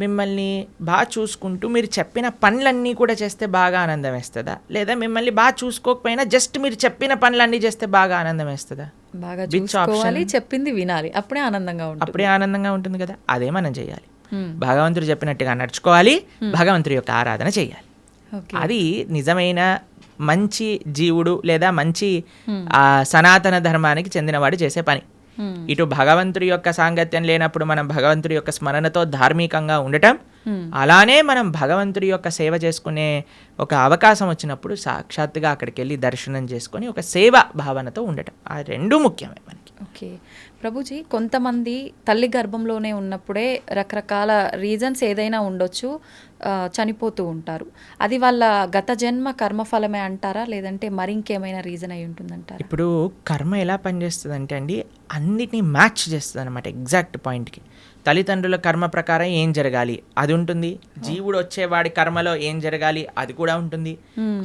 B: మిమ్మల్ని బాగా చూసుకుంటూ మీరు చెప్పిన పనులన్నీ కూడా చేస్తే బాగా ఆనందం వేస్తుందా? లేదా మిమ్మల్ని బాగా చూసుకోకపోయినా జస్ట్ మీరు చెప్పిన పనులన్నీ చేస్తే బాగా ఆనందం వేస్తుందా?
A: బాగా చూసుకోవాలి, చెప్పింది వినాలి, అప్పుడే ఆనందంగా ఉంటుంది కదా. అదే మనం చేయాలి. భగవంతుడు చెప్పినట్టుగా నడుచుకోవాలి, భగవంతుడి యొక్క ఆరాధన చేయాలి. అది నిజమైన మంచి జీవుడు లేదా మంచి సనాతన ధర్మానికి చెందినవాడు చేసే పని. ఇటు భగవంతుడి యొక్క సాంగత్యం లేనప్పుడు మనం భగవంతుడి యొక్క స్మరణతో ధార్మికంగా ఉండటం, అలానే మనం భగవంతుడి యొక్క సేవ చేసుకునే ఒక అవకాశం వచ్చినప్పుడు సాక్షాత్తుగా అక్కడికి వెళ్ళి దర్శనం చేసుకొని ఒక సేవ భావనతో ఉండటం, ఆ రెండు ముఖ్యమే మనకి. ఓకే ప్రభుజీ, కొంతమంది తల్లి గర్భంలోనే ఉన్నప్పుడే రకరకాల రీజన్స్ ఏదైనా ఉండొచ్చు, చనిపోతూ ఉంటారు. అది వాళ్ళ గత జన్మ కర్మఫలమే అంటారా, లేదంటే మరి ఇంకేమైనా రీజన్ అయి ఉంటుందంటారా?
B: ఇప్పుడు కర్మ ఎలా పనిచేస్తుంది అంటే అండి, అన్నిటినీ మ్యాచ్ చేస్తుంది అనమాట ఎగ్జాక్ట్ పాయింట్కి. తల్లిదండ్రుల కర్మ ప్రకారం ఏం జరగాలి అది ఉంటుంది, జీవుడు వచ్చేవాడి కర్మలో ఏం జరగాలి అది కూడా ఉంటుంది.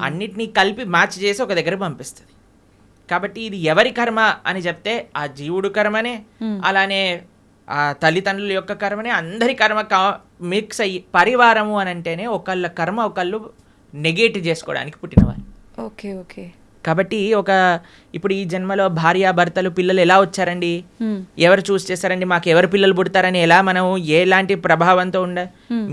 B: అన్నిటినీ కలిపి మ్యాచ్ చేసి ఒక దగ్గర పంపిస్తుంది. కాబట్టి ఇది ఎవరి కర్మ అని చెప్తే ఆ జీవుడు కర్మనే, అలానే ఆ తల్లిదండ్రుల యొక్క కర్మనే, అందరి కర్మ మిక్స్ అయ్యి పరివారము అని అంటేనే ఒకళ్ళ కర్మ ఒకళ్ళు నెగేట్ చేసుకోవడానికి పుట్టినవారు.
A: Okay okay.
B: కాబట్టి ఇప్పుడు ఈ జన్మలో భార్యాభర్తలు పిల్లలు ఎలా వచ్చారండి, ఎవరు చూస్ చేశారండి, మాకు ఎవరు పిల్లలు పుడతారని ఎలా మనం ఎలాంటి ప్రభావంతో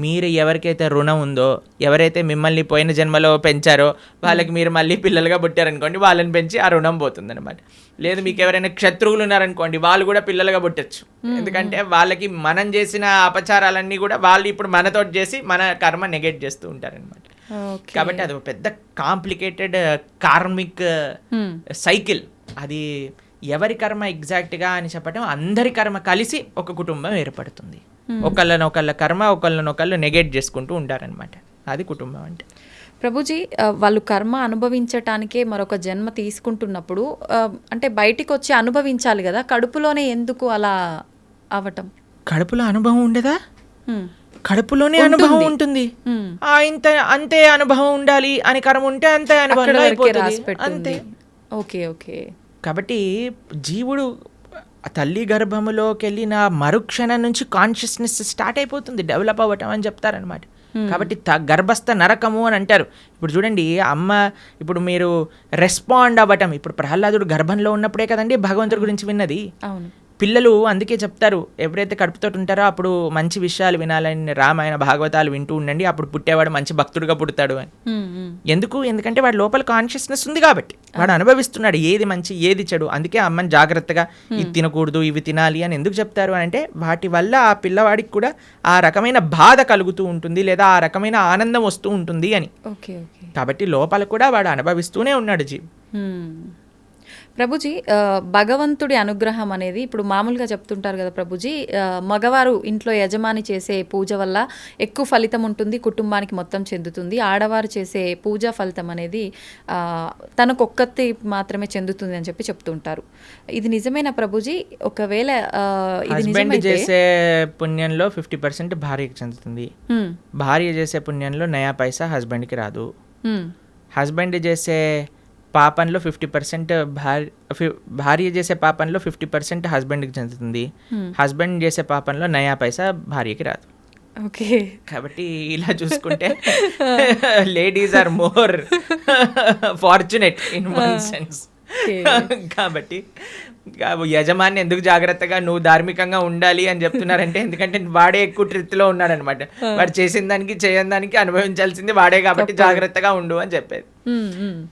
B: మీరు ఎవరికైతే రుణం ఉందో, ఎవరైతే మిమ్మల్ని పోయిన జన్మలో పెంచారో వాళ్ళకి మీరు మళ్ళీ పిల్లలుగా పుట్టారనుకోండి, వాళ్ళని పెంచి ఆ రుణం పోతుంది అనమాట. లేదు మీకు ఎవరైనా శత్రువులు ఉన్నారనుకోండి, వాళ్ళు కూడా పిల్లలుగా పుట్టచ్చు. ఎందుకంటే వాళ్ళకి మనం చేసిన అపచారాలన్నీ కూడా వాళ్ళు ఇప్పుడు మనతో చేసి మన కర్మ నెగెట్ చేస్తూ ఉంటారనమాట. కాబట్టి అది ఒక పెద్ద కాంప్లికేటెడ్ కార్మిక్ సైకిల్. అది ఎవరి కర్మ ఎగ్జాక్ట్గా అని చెప్పడం, అందరి కర్మ కలిసి ఒక కుటుంబం ఏర్పడుతుంది. ఒకళ్ళ కర్మ ఒకళ్ళనొకళ్ళు నెగెట్ చేసుకుంటూ ఉంటారనమాట. అది కుటుంబం అంటే.
A: ప్రభుజీ, వాళ్ళు కర్మ అనుభవించటానికే మరొక జన్మ తీసుకుంటున్నప్పుడు అంటే బయటికి వచ్చి అనుభవించాలి కదా, కడుపులోనే ఎందుకు అలా అవటం?
B: కడుపులో అనుభవం ఉండదా? కడుపులోనే అనుభవం ఉంటుంది. అంతే అనుభవం ఉండాలి అని కర్మ ఉంటే అంతే అనుభవం అయిపోతుంది.
A: Okay okay.
B: కాబట్టి జీవుడు తల్లి గర్భములోకి వెళ్ళిన మరుక్షణం నుంచి కాన్షియస్నెస్ స్టార్ట్ అయిపోతుంది, డెవలప్ అవ్వటం అని చెప్తారనమాట. కాబట్టి గర్భస్థ నరకము అని అంటారు. ఇప్పుడు చూడండి, అమ్మ ఇప్పుడు మీరు రెస్పాండ్ అవ్వటం, ఇప్పుడు ప్రహ్లాదుడు గర్భంలో ఉన్నప్పుడే కదండి భగవంతుడి గురించి విన్నది.
A: అవును.
B: పిల్లలు అందుకే చెప్తారు, ఎవరైతే కడుపుతో ఉంటారో అప్పుడు మంచి విషయాలు వినాలని, రామాయణ భాగవతాలు వింటూ ఉండండి, అప్పుడు పుట్టేవాడు మంచి భక్తుడుగా పుడతాడు అని. ఎందుకంటే వాడి లోపల కాన్షియస్నెస్ ఉంది కాబట్టి, వాడు అనుభవిస్తున్నాడు ఏది మంచి ఏది చెడు. అందుకే అమ్మని జాగ్రత్తగా ఇది తినకూడదు ఇవి తినాలి అని ఎందుకు చెప్తారు అంటే, వాటి వల్ల ఆ పిల్లవాడికి కూడా ఆ రకమైన బాధ కలుగుతూ ఉంటుంది, లేదా ఆ రకమైన ఆనందం వస్తూ ఉంటుంది అని. కాబట్టి లోపల కూడా వాడు అనుభవిస్తూనే ఉన్నాడు జీవి.
A: ప్రభుజీ భగవంతుడి అనుగ్రహం అనేది ఇప్పుడు మామూలుగా చెప్తుంటారు కదా ప్రభుజీ, మగవారు ఇంట్లో యజమాని చేసే పూజ వల్ల ఎక్కువ ఫలితం ఉంటుంది, కుటుంబానికి మొత్తం చెందుతుంది. ఆడవారు చేసే పూజా ఫలితం అనేది తనకొక్కతి మాత్రమే చెందుతుంది అని చెప్పి చెప్తుంటారు. ఇది నిజమేనా ప్రభుజీ? ఒకవేళ ఇది
B: హస్బెండ్
A: నిజమైతే
B: చేసే పుణ్యంలో 50% భార్యకి చెందుతుంది. భార్య చేసే పుణ్యంలో నయా పైసా హస్బెండ్కి రాదు. హస్బెండ్ చేసే పాపంలో 50% భార్య చేసే పాపంలో 50% హస్బెండ్కి చెందుతుంది. హస్బెండ్ చేసే పాపంలో నయా పైసా భార్యకి రాదు.
A: ఓకే.
B: కాబట్టి ఇలా చూసుకుంటే ladies are more fortunate in one sense. కాబట్టి యజమాని ఎందుకు జాగ్రత్తగా నువ్వు ధార్మికంగా ఉండాలి అని చెప్తున్నారంటే, ఎందుకంటే వాడే ఎక్కువ ట్రిత్లో ఉన్నాడనమాట. వాడు చేసిన దానికి చేయని దానికి అనుభవించాల్సింది వాడే, కాబట్టి జాగ్రత్తగా ఉండు అని చెప్పేది.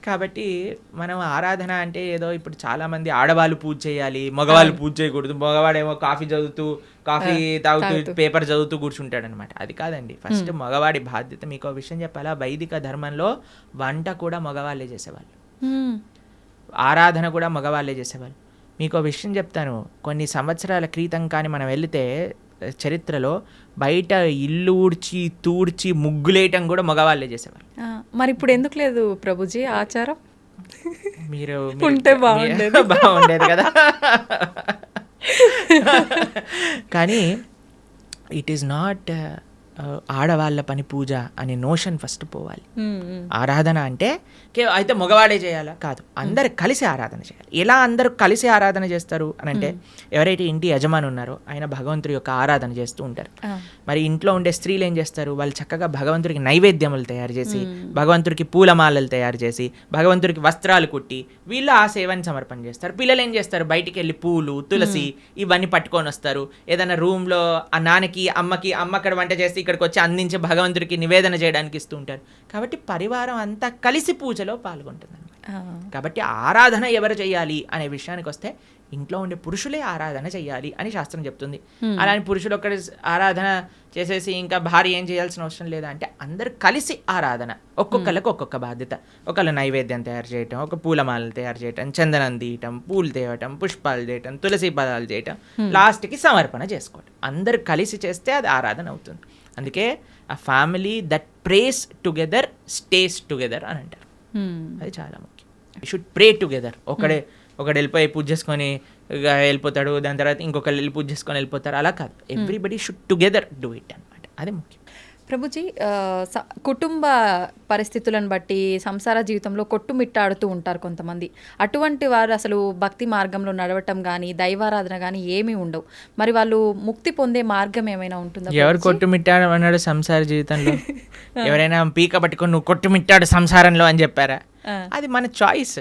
B: కాబట్టి మనం ఆరాధన అంటే ఏదో ఇప్పుడు చాలా మంది ఆడవాళ్ళు పూజ చేయాలి, మగవాళ్ళు పూజ చేయకూడదు, మగవాడేమో కాఫీ తాగుతూ పేపర్ చదువుతూ కూర్చుంటాడు అనమాట. అది కాదండి. ఫస్ట్ మగవాడి బాధ్యత. మీకు ఒక విషయం చెప్పాలా, వైదిక ధర్మంలో వంట కూడా మగవాళ్ళే చేసేవాళ్ళు, ఆరాధన కూడా మగవాళ్ళే చేసేవాళ్ళు. మీకు ఒక విషయం చెప్తాను, కొన్ని సంవత్సరాల క్రితం కానీ మనం వెళితే చరిత్రలో బయట ఇల్లు ఊడ్చి తూడ్చి ముగ్గులేయటం కూడా మగవాళ్ళే చేసేవాళ్ళు.
A: మరి ఇప్పుడు ఎందుకు లేదు ప్రభుజీ ఆచారం?
B: మీరు
A: ఉంటే
B: బాగుండేది కదా. కానీ ఇట్ ఈస్ నాట్ ఆడవాళ్ళ పని పూజ అనే నోషన్ ఫస్ట్ పోవాలి. ఆరాధన అంటే అయితే మగవాడే చేయాలా? కాదు, అందరు కలిసి ఆరాధన చేయాలి. ఎలా అందరూ కలిసి ఆరాధన చేస్తారు అని అంటే, ఎవరైతే ఇంటి యజమాని ఉన్నారో ఆయన భగవంతుడి యొక్క ఆరాధన చేస్తూ ఉంటారు. మరి ఇంట్లో ఉండే స్త్రీలు ఏం చేస్తారు? వాళ్ళు చక్కగా భగవంతుడికి నైవేద్యములు తయారు చేసి, భగవంతుడికి పూలమాలలు తయారు చేసి, భగవంతుడికి వస్త్రాలు కుట్టి వీళ్ళు ఆ సేవని సమర్పణ చేస్తారు. పిల్లలు ఏం చేస్తారు? బయటికి వెళ్ళి పూలు, తులసి ఇవన్నీ పట్టుకొని వస్తారు. ఏదైనా రూమ్లో ఆ నాన్నకి అమ్మకి, అమ్మ అక్కడ వంట చేసి ఇక్కడికి వచ్చి అందించి భగవంతుడికి నివేదన చేయడానికి ఇస్తూ ఉంటారు. కాబట్టి పరివారం అంతా కలిసి పూజలో పాల్గొంటుంది. కాబట్టి ఆరాధన ఎవరు చేయాలి అనే విషయానికి వస్తే, ఇంట్లో ఉండే పురుషులే ఆరాధన చేయాలి అని శాస్త్రం చెప్తుంది. అలానే పురుషులు ఒక్కడి ఆరాధన చేసేసి ఇంకా భార్య ఏం చేయాల్సిన అవసరం లేదా అంటే, అందరు కలిసి ఆరాధన. ఒక్కొక్కరికి ఒక్కొక్క బాధ్యత. ఒకళ్ళు నైవేద్యం తయారు చేయటం, ఒక పూలమాలలు తయారు చేయటం, చందనం తీయటం, పూలు తేవటం, పుష్పాలు చేయటం, తులసి పదాలు చేయటం, లాస్ట్కి సమర్పణ చేసుకోవటం. అందరు కలిసి చేస్తే అది ఆరాధన అవుతుంది. అందుకే ఆ family that praise together stays together అని అంటారు. అది చాలా ముఖ్యం. You should pray together. ఒకడు వెళ్ళిపోయి పూజ చేసుకొని వెళ్ళిపోతాడు, దాని తర్వాత ఇంకొకరు వెళ్ళి పూజ చేసుకొని వెళ్ళిపోతారు, అలా కాదు. Everybody should together do it అనమాట. అది ముఖ్యం.
A: ప్రభుజీ, కుటుంబ పరిస్థితులను బట్టి సంసార జీవితంలో కొట్టుమిట్టాడుతూ ఉంటారు కొంతమంది. అటువంటి వారు అసలు భక్తి మార్గంలో నడవటం కానీ, దైవారాధన కానీ ఏమీ ఉండవు. మరి వాళ్ళు ముక్తి పొందే మార్గం ఏమైనా ఉంటుందా?
B: ఎవరు కొట్టుమిట్టాడు అన్నాడు సంసార జీవితంలో? ఎవరైనా పీక పట్టుకొని నువ్వు కొట్టుమిట్టాడు సంసారంలో అని చెప్పారా? అది మన చాయిస్.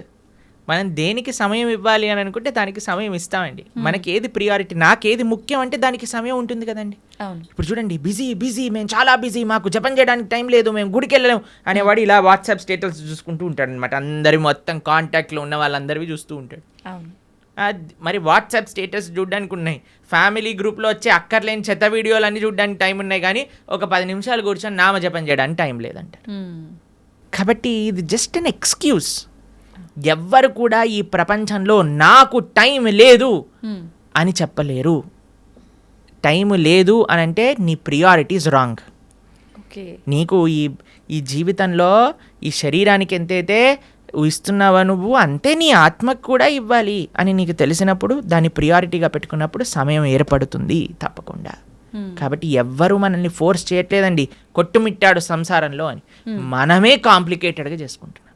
B: మనం దేనికి సమయం ఇవ్వాలి అని అనుకుంటే దానికి సమయం ఇస్తామండి. మనకి ఏది ప్రియారిటీ, నాకేది ముఖ్యం అంటే దానికి సమయం ఉంటుంది కదండి. ఇప్పుడు చూడండి, బిజీ, మేము చాలా బిజీ, మాకు జపం చేయడానికి టైం లేదు, మేము గుడికి వెళ్ళలేము అనేవాడు ఇలా వాట్సాప్ స్టేటస్ చూసుకుంటూ ఉంటాడు అనమాట. అందరి మొత్తం కాంటాక్ట్లో ఉన్న వాళ్ళందరివి చూస్తూ ఉంటాడు. మరి వాట్సాప్ స్టేటస్ చూడడానికి ఉన్నాయి, ఫ్యామిలీ గ్రూప్లో వచ్చే అక్కర్లేని చెత్త వీడియోలు అన్నీ చూడడానికి టైం ఉన్నాయి, కానీ ఒక 10 నిమిషాలు కూర్చొని నామజపం చేయడానికి టైం లేదంటారు. కాబట్టి ఇది జస్ట్ అన్ ఎక్స్క్యూజ్. ఎవ్వరు కూడా ఈ ప్రపంచంలో నాకు టైం లేదు అని చెప్పలేరు. టైం లేదు అని అంటే నీ ప్రియారిటీస్ రాంగ్. నీకు ఈ జీవితంలో ఈ శరీరానికి ఎంతైతే ఇస్తున్నావా నువ్వు, అంతే నీ ఆత్మకు కూడా ఇవ్వాలి అని నీకు తెలిసినప్పుడు, దాన్ని ప్రియారిటీగా పెట్టుకున్నప్పుడు సమయం ఏర్పడుతుంది తప్పకుండా. కాబట్టి ఎవ్వరూ మనల్ని ఫోర్స్ చేయట్లేదండి కొట్టుమిట్టాడు సంసారంలో అని. మనమే కాంప్లికేటెడ్గా చేసుకుంటున్నాం.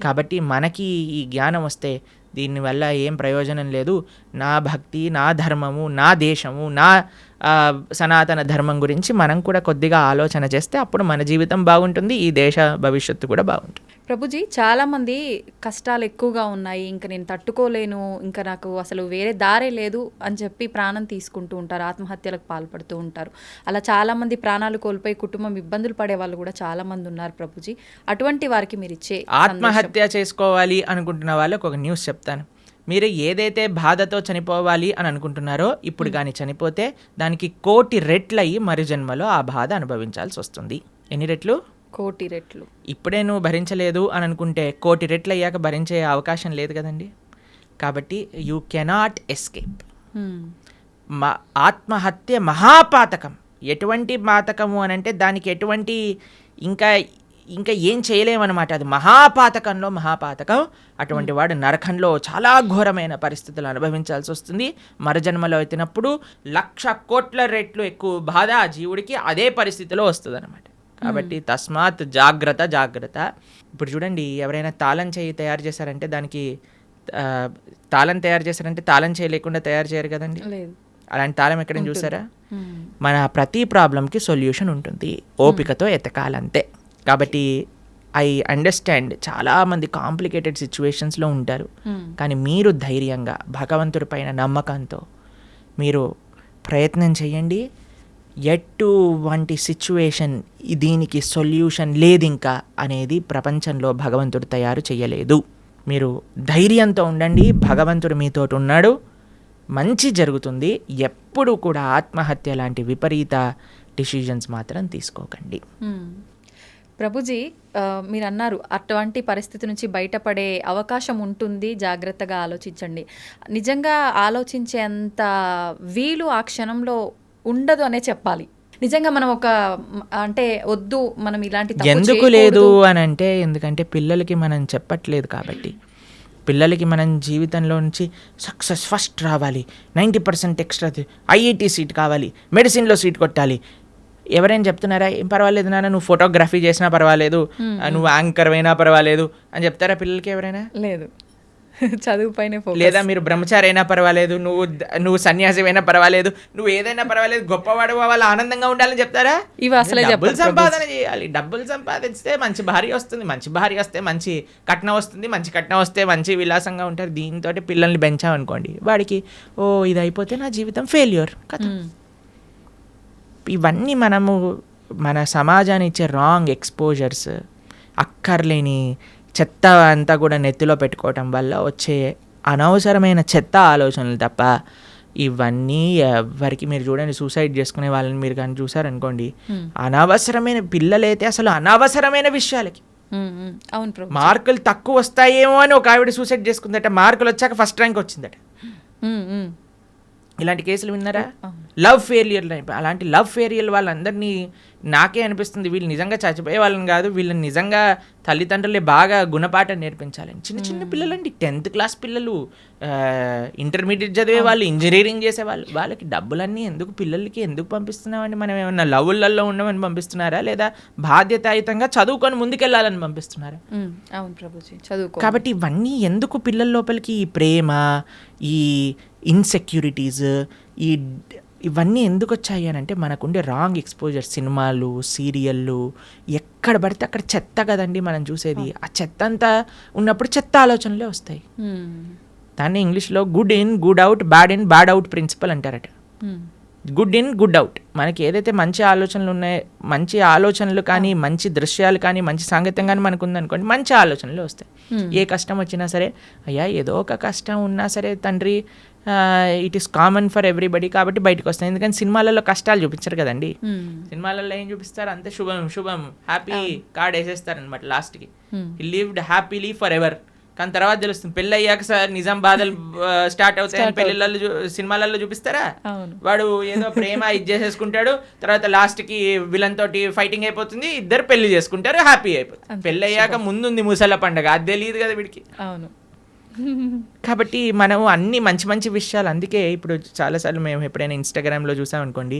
B: కాబట్టి మనకి ఈ జ్ఞానం వస్తే దీనివల్ల ఏం ప్రయోజనం లేదు. నా భక్తి, నా ధర్మము, నా దేశము, నా సనాతన ధర్మం గురించి మనం కూడా కొద్దిగా ఆలోచన చేస్తే అప్పుడు మన జీవితం బాగుంటుంది, ఈ దేశ భవిష్యత్తు కూడా బాగుంటుంది.
A: ప్రభుజీ, చాలామంది కష్టాలు ఎక్కువగా ఉన్నాయి, ఇంకా నేను తట్టుకోలేను, ఇంకా నాకు అసలు వేరే దారే లేదు అని చెప్పి ప్రాణం తీసుకుంటూ ఉంటారు, ఆత్మహత్యలకు పాల్పడుతూ ఉంటారు. అలా చాలామంది ప్రాణాలు కోల్పోయి కుటుంబం ఇబ్బందులు పడే వాళ్ళు కూడా చాలామంది ఉన్నారు ప్రభుజీ. అటువంటి వారికి మీరు ఇచ్చే
B: ఆత్మహత్య చేసుకోవాలి అనుకుంటున్న వాళ్ళకి ఒక న్యూస్ చెప్తాను. మీరు ఏదైతే బాధతో చనిపోవాలి అని అనుకుంటున్నారో, ఇప్పుడు కానీ చనిపోతే దానికి 1,000,000 రెట్లు అయ్యి మరి జన్మలో ఆ బాధ అనుభవించాల్సి వస్తుంది. ఎన్ని రెట్లు?
A: 1,000,000 రెట్లు.
B: ఇప్పుడే నువ్వు భరించలేదు అని అనుకుంటే 1,000,000 రెట్లు అయ్యాక భరించే అవకాశం లేదు కదండి. కాబట్టి యూ కెనాట్ ఎస్కేప్. ఆత్మహత్య మహాపాతకం. ఎటువంటి పాతకము అని అంటే దానికి ఎటువంటి ఇంకా ఏం చేయలేమన్నమాట. అది మహాపాతకంలో మహాపాతకం. అటువంటి వాడు నరకంలో చాలా ఘోరమైన పరిస్థితులు అనుభవించాల్సి వస్తుంది. మరజన్మలో ఎత్తినప్పుడు 1,00,000 కోట్ల రెట్లు ఎక్కువ బాధ ఆ జీవుడికి అదే పరిస్థితిలో వస్తుంది అనమాట. కాబట్టి తస్మాత్ జాగ్రత్త జాగ్రత్త. ఇప్పుడు చూడండి, ఎవరైనా తాళం చేయి తయారు చేశారంటే దానికి తాళం తయారు చేశారంటే తాళం చేయి లేకుండా తయారు చేయరు కదండి. అలాంటి తాళం ఎక్కడైనా చూసారా? మన ప్రతి ప్రాబ్లంకి సొల్యూషన్ ఉంటుంది, ఓపికతో ఎతకాలంతే. కాబట్టి ఐ అండర్స్టాండ్ చాలామంది కాంప్లికేటెడ్ సిచ్యువేషన్స్లో ఉంటారు. కానీ మీరు ధైర్యంగా భగవంతుడి పైన నమ్మకంతో మీరు ప్రయత్నం చేయండి. ఎటువంటి సిచ్యువేషన్ దీనికి సొల్యూషన్ లేదు ఇంకా అనేది ప్రపంచంలో భగవంతుడు తయారు చేయలేదు. మీరు ధైర్యంతో ఉండండి, భగవంతుడు మీతోటి ఉన్నాడు, మంచి జరుగుతుంది. ఎప్పుడు కూడా ఆత్మహత్య లాంటి విపరీత డిసిజన్స్ మాత్రం తీసుకోకండి.
A: ప్రభుజీ, మీరు అన్నారు అటువంటి పరిస్థితి నుంచి బయటపడే అవకాశం ఉంటుంది, జాగ్రత్తగా ఆలోచించండి. నిజంగా ఆలోచించేంత వీలు ఆ క్షణంలో ఉండదు అనే చెప్పాలి. నిజంగా మనం అంటే వద్దు, మనం ఇలాంటి
B: ఎందుకు లేదు అని అంటే, ఎందుకంటే పిల్లలకి మనం చెప్పట్లేదు కాబట్టి. పిల్లలకి మనం జీవితంలో నుంచి సక్సెస్ ఫస్ట్ రావాలి, 90% ఎక్స్ట్రా, ఐఐటి సీట్ కావాలి, మెడిసిన్లో సీట్ కొట్టాలి. ఎవరైనా చెప్తున్నారా ఏం పర్వాలేదు నాన్న, నువ్వు ఫోటోగ్రఫీ చేసినా పర్వాలేదు, నువ్వు యాంకర్ అయినా పర్వాలేదు అని చెప్తారా పిల్లలకి ఎవరైనా?
A: లేదు. చదువు పైన,
B: లేదా మీరు బ్రహ్మచారి అయినా పర్వాలేదు, నువ్వు సన్యాసి అయినా పర్వాలేదు, నువ్వు ఏదైనా పర్వాలేదు, గొప్పవాడు వాళ్ళు ఆనందంగా ఉండాలని చెప్తారా?
A: ఇవి అసలే
B: డబ్బులు సంపాదన చేయాలి. డబ్బులు సంపాదిస్తే మంచి భార్య వస్తుంది, మంచి భార్య వస్తే మంచి కట్నం వస్తుంది, మంచి కట్నం వస్తే మంచి విలాసంగా ఉంటారు. దీంతో పిల్లల్ని పెంచామనుకోండి, వాడికి ఇది అయిపోతే నా జీవితం ఫెయిల్యూర్ కదా. ఇవన్నీ మనము మన సమాజాన్ని ఇచ్చే రాంగ్ ఎక్స్పోజర్స్, అక్కర్లేని చెత్త అంతా కూడా నెత్తిలో పెట్టుకోవటం వల్ల వచ్చే అనవసరమైన చెత్త ఆలోచనలు తప్ప ఇవన్నీ ఎవరికి. మీరు చూడండి, సూసైడ్ చేసుకునే వాళ్ళని మీరు కానీ చూసారనుకోండి, అనవసరమైన పిల్లలైతే అసలు అనవసరమైన విషయాలకి. మార్కులు తక్కువ వస్తాయేమో అని ఒక ఆవిడ సూసైడ్ చేసుకుందట, మార్కులు వచ్చాక ఫస్ట్ ర్యాంక్ వచ్చిందట. ఇలాంటి కేసులు విన్నారా? Love failure. అలాంటి లవ్ ఫెయిలియర్ వాళ్ళందరినీ నాకే అనిపిస్తుంది వీళ్ళు నిజంగా చచ్చిపోయే వాళ్ళని కాదు, వీళ్ళని నిజంగా తల్లిదండ్రులే బాగా గుణపాఠం నేర్పించాలని. చిన్న చిన్న పిల్లలండి, 10th క్లాస్ పిల్లలు, ఇంటర్మీడియట్ చదివే వాళ్ళు, ఇంజనీరింగ్ చేసేవాళ్ళు. వాళ్ళకి డబ్బులన్నీ ఎందుకు, పిల్లలకి ఎందుకు పంపిస్తున్నామండి? మనం ఏమన్నా లవ్వులలో ఉండమని పంపిస్తున్నారా, లేదా బాధ్యతాయుతంగా చదువుకొని ముందుకెళ్ళాలని పంపిస్తున్నారా?
A: అవును ప్రభుజీ, చదువుకో.
B: కాబట్టి ఇవన్నీ ఎందుకు పిల్లల లోపలికి? ఈ ప్రేమ, ఈ ఇన్సెక్యూరిటీస్, ఇవన్నీ ఎందుకు వచ్చాయి అని అంటే మనకుండే రాంగ్ ఎక్స్పోజర్. సినిమాలు, సీరియళ్ళు, ఎక్కడ పడితే అక్కడ చెత్త కదండి మనం చూసేది. ఆ చెత్త అంతా ఉన్నప్పుడు చెత్త ఆలోచనలే వస్తాయి. దాన్ని ఇంగ్లీష్లో good in good out, bad in bad out principle అంటారట. Good in good out. మనకి ఏదైతే మంచి ఆలోచనలు ఉన్నాయో, మంచి ఆలోచనలు కానీ, మంచి దృశ్యాలు కానీ, మంచి సాంగత్యం కానీ మనకు ఉందనుకోండి, మంచి ఆలోచనలు వస్తాయి. ఏ కష్టం వచ్చినా సరే, అయ్యా ఏదో ఒక కష్టం ఉన్నా సరే తండ్రి, it is common for everybody కాబట్టి బయటకు వస్తాయి. ఎందుకంటే సినిమాలలో కష్టాలు చూపించరు కదండి. సినిమాలలో ఏం చూపిస్తారు? అంతే శుభం శుభం హ్యాపీ కార్డ్ వేసేస్తారనమాట లాస్ట్కి. హి లివ్డ్ హ్యాపీలీ ఫర్ ఎవర్. కానీ తర్వాత తెలుస్తుంది పెళ్ళి అయ్యాక నిజం బాధలు స్టార్ట్ అవుతాయని పెళ్ళిళ్ళలో సినిమాలలో చూపిస్తారా? వాడు ఏదో ప్రేమ ఇది చేసేసుకుంటాడు, తర్వాత లాస్ట్కి విలన్ తోటి ఫైటింగ్ అయిపోతుంది, ఇద్దరు పెళ్లి చేసుకుంటారు, హ్యాపీ అయిపోతుంది. పెళ్ళి అయ్యాక ముందుంది ముసల పండగ, అది తెలియదు కదా వీడికి.
A: అవును.
B: కాబట్టి మనం అన్ని మంచి మంచి విషయాలు, అందుకే ఇప్పుడు చాలాసార్లు మేము ఎప్పుడైనా ఇన్స్టాగ్రామ్లో చూసామనుకోండి,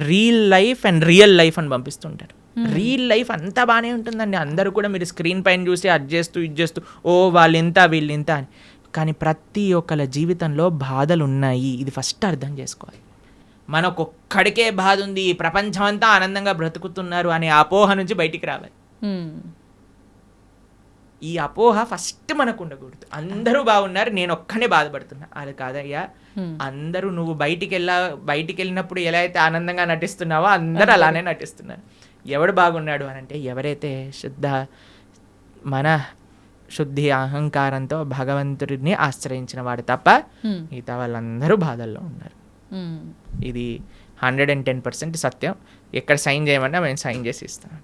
B: real life and real life అని పంపిస్తుంటారు. రియల్ లైఫ్ అంతా బాగానే ఉంటుందండి, అందరూ కూడా మీరు స్క్రీన్ పైన చూసి అది చేస్తూ ఇది చేస్తూ వాళ్ళు ఇంత వీళ్ళు ఇంత అని. కానీ ప్రతి ఒక్కళ్ళ జీవితంలో బాధలు ఉన్నాయి, ఇది ఫస్ట్ అర్థం చేసుకోవాలి. మనకొక్కడికే బాధ ఉంది, ప్రపంచం అంతా ఆనందంగా బ్రతుకుతున్నారు అనే అపోహ నుంచి బయటికి రావాలి. ఈ అపోహ ఫస్ట్ మనకు ఉండకూడదు. అందరూ బాగున్నారు, నేను ఒక్కనే బాధపడుతున్నా, అది కాదయ్యా. అందరూ నువ్వు బయటికి వెళ్ళినప్పుడు ఎలా అయితే ఆనందంగా నటిస్తున్నావో అందరూ అలానే నటిస్తున్నారు. ఎవడు బాగున్నాడు అని అంటే ఎవరైతే మన శుద్ధి అహంకారంతో భగవంతుడిని ఆశ్రయించిన వాడు తప్ప మిగతా వాళ్ళందరూ బాధల్లో ఉన్నారు. ఇది 110% సత్యం. ఎక్కడ సైన్ చేయమన్నా మేము సైన్ చేసి ఇస్తాం,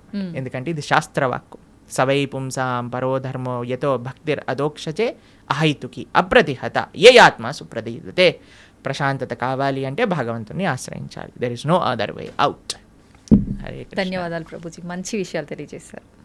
B: ఎందుకంటే ఇది శాస్త్రవాక్కు. సవై పుంసాం పరోధర్మో యతో భక్తిర్ అదోక్షచే అహైతుకి అప్రతిహత ఏ ఆత్మ సుప్రదీయతే. ప్రశాంతత కావాలి అంటే భగవంతుని ఆశ్రయించాలి. There is no other way out. Hare Krishna.
A: ధన్యవాదాలు ప్రభుజీ, మంచి విషయాలు తెలియజేశారు.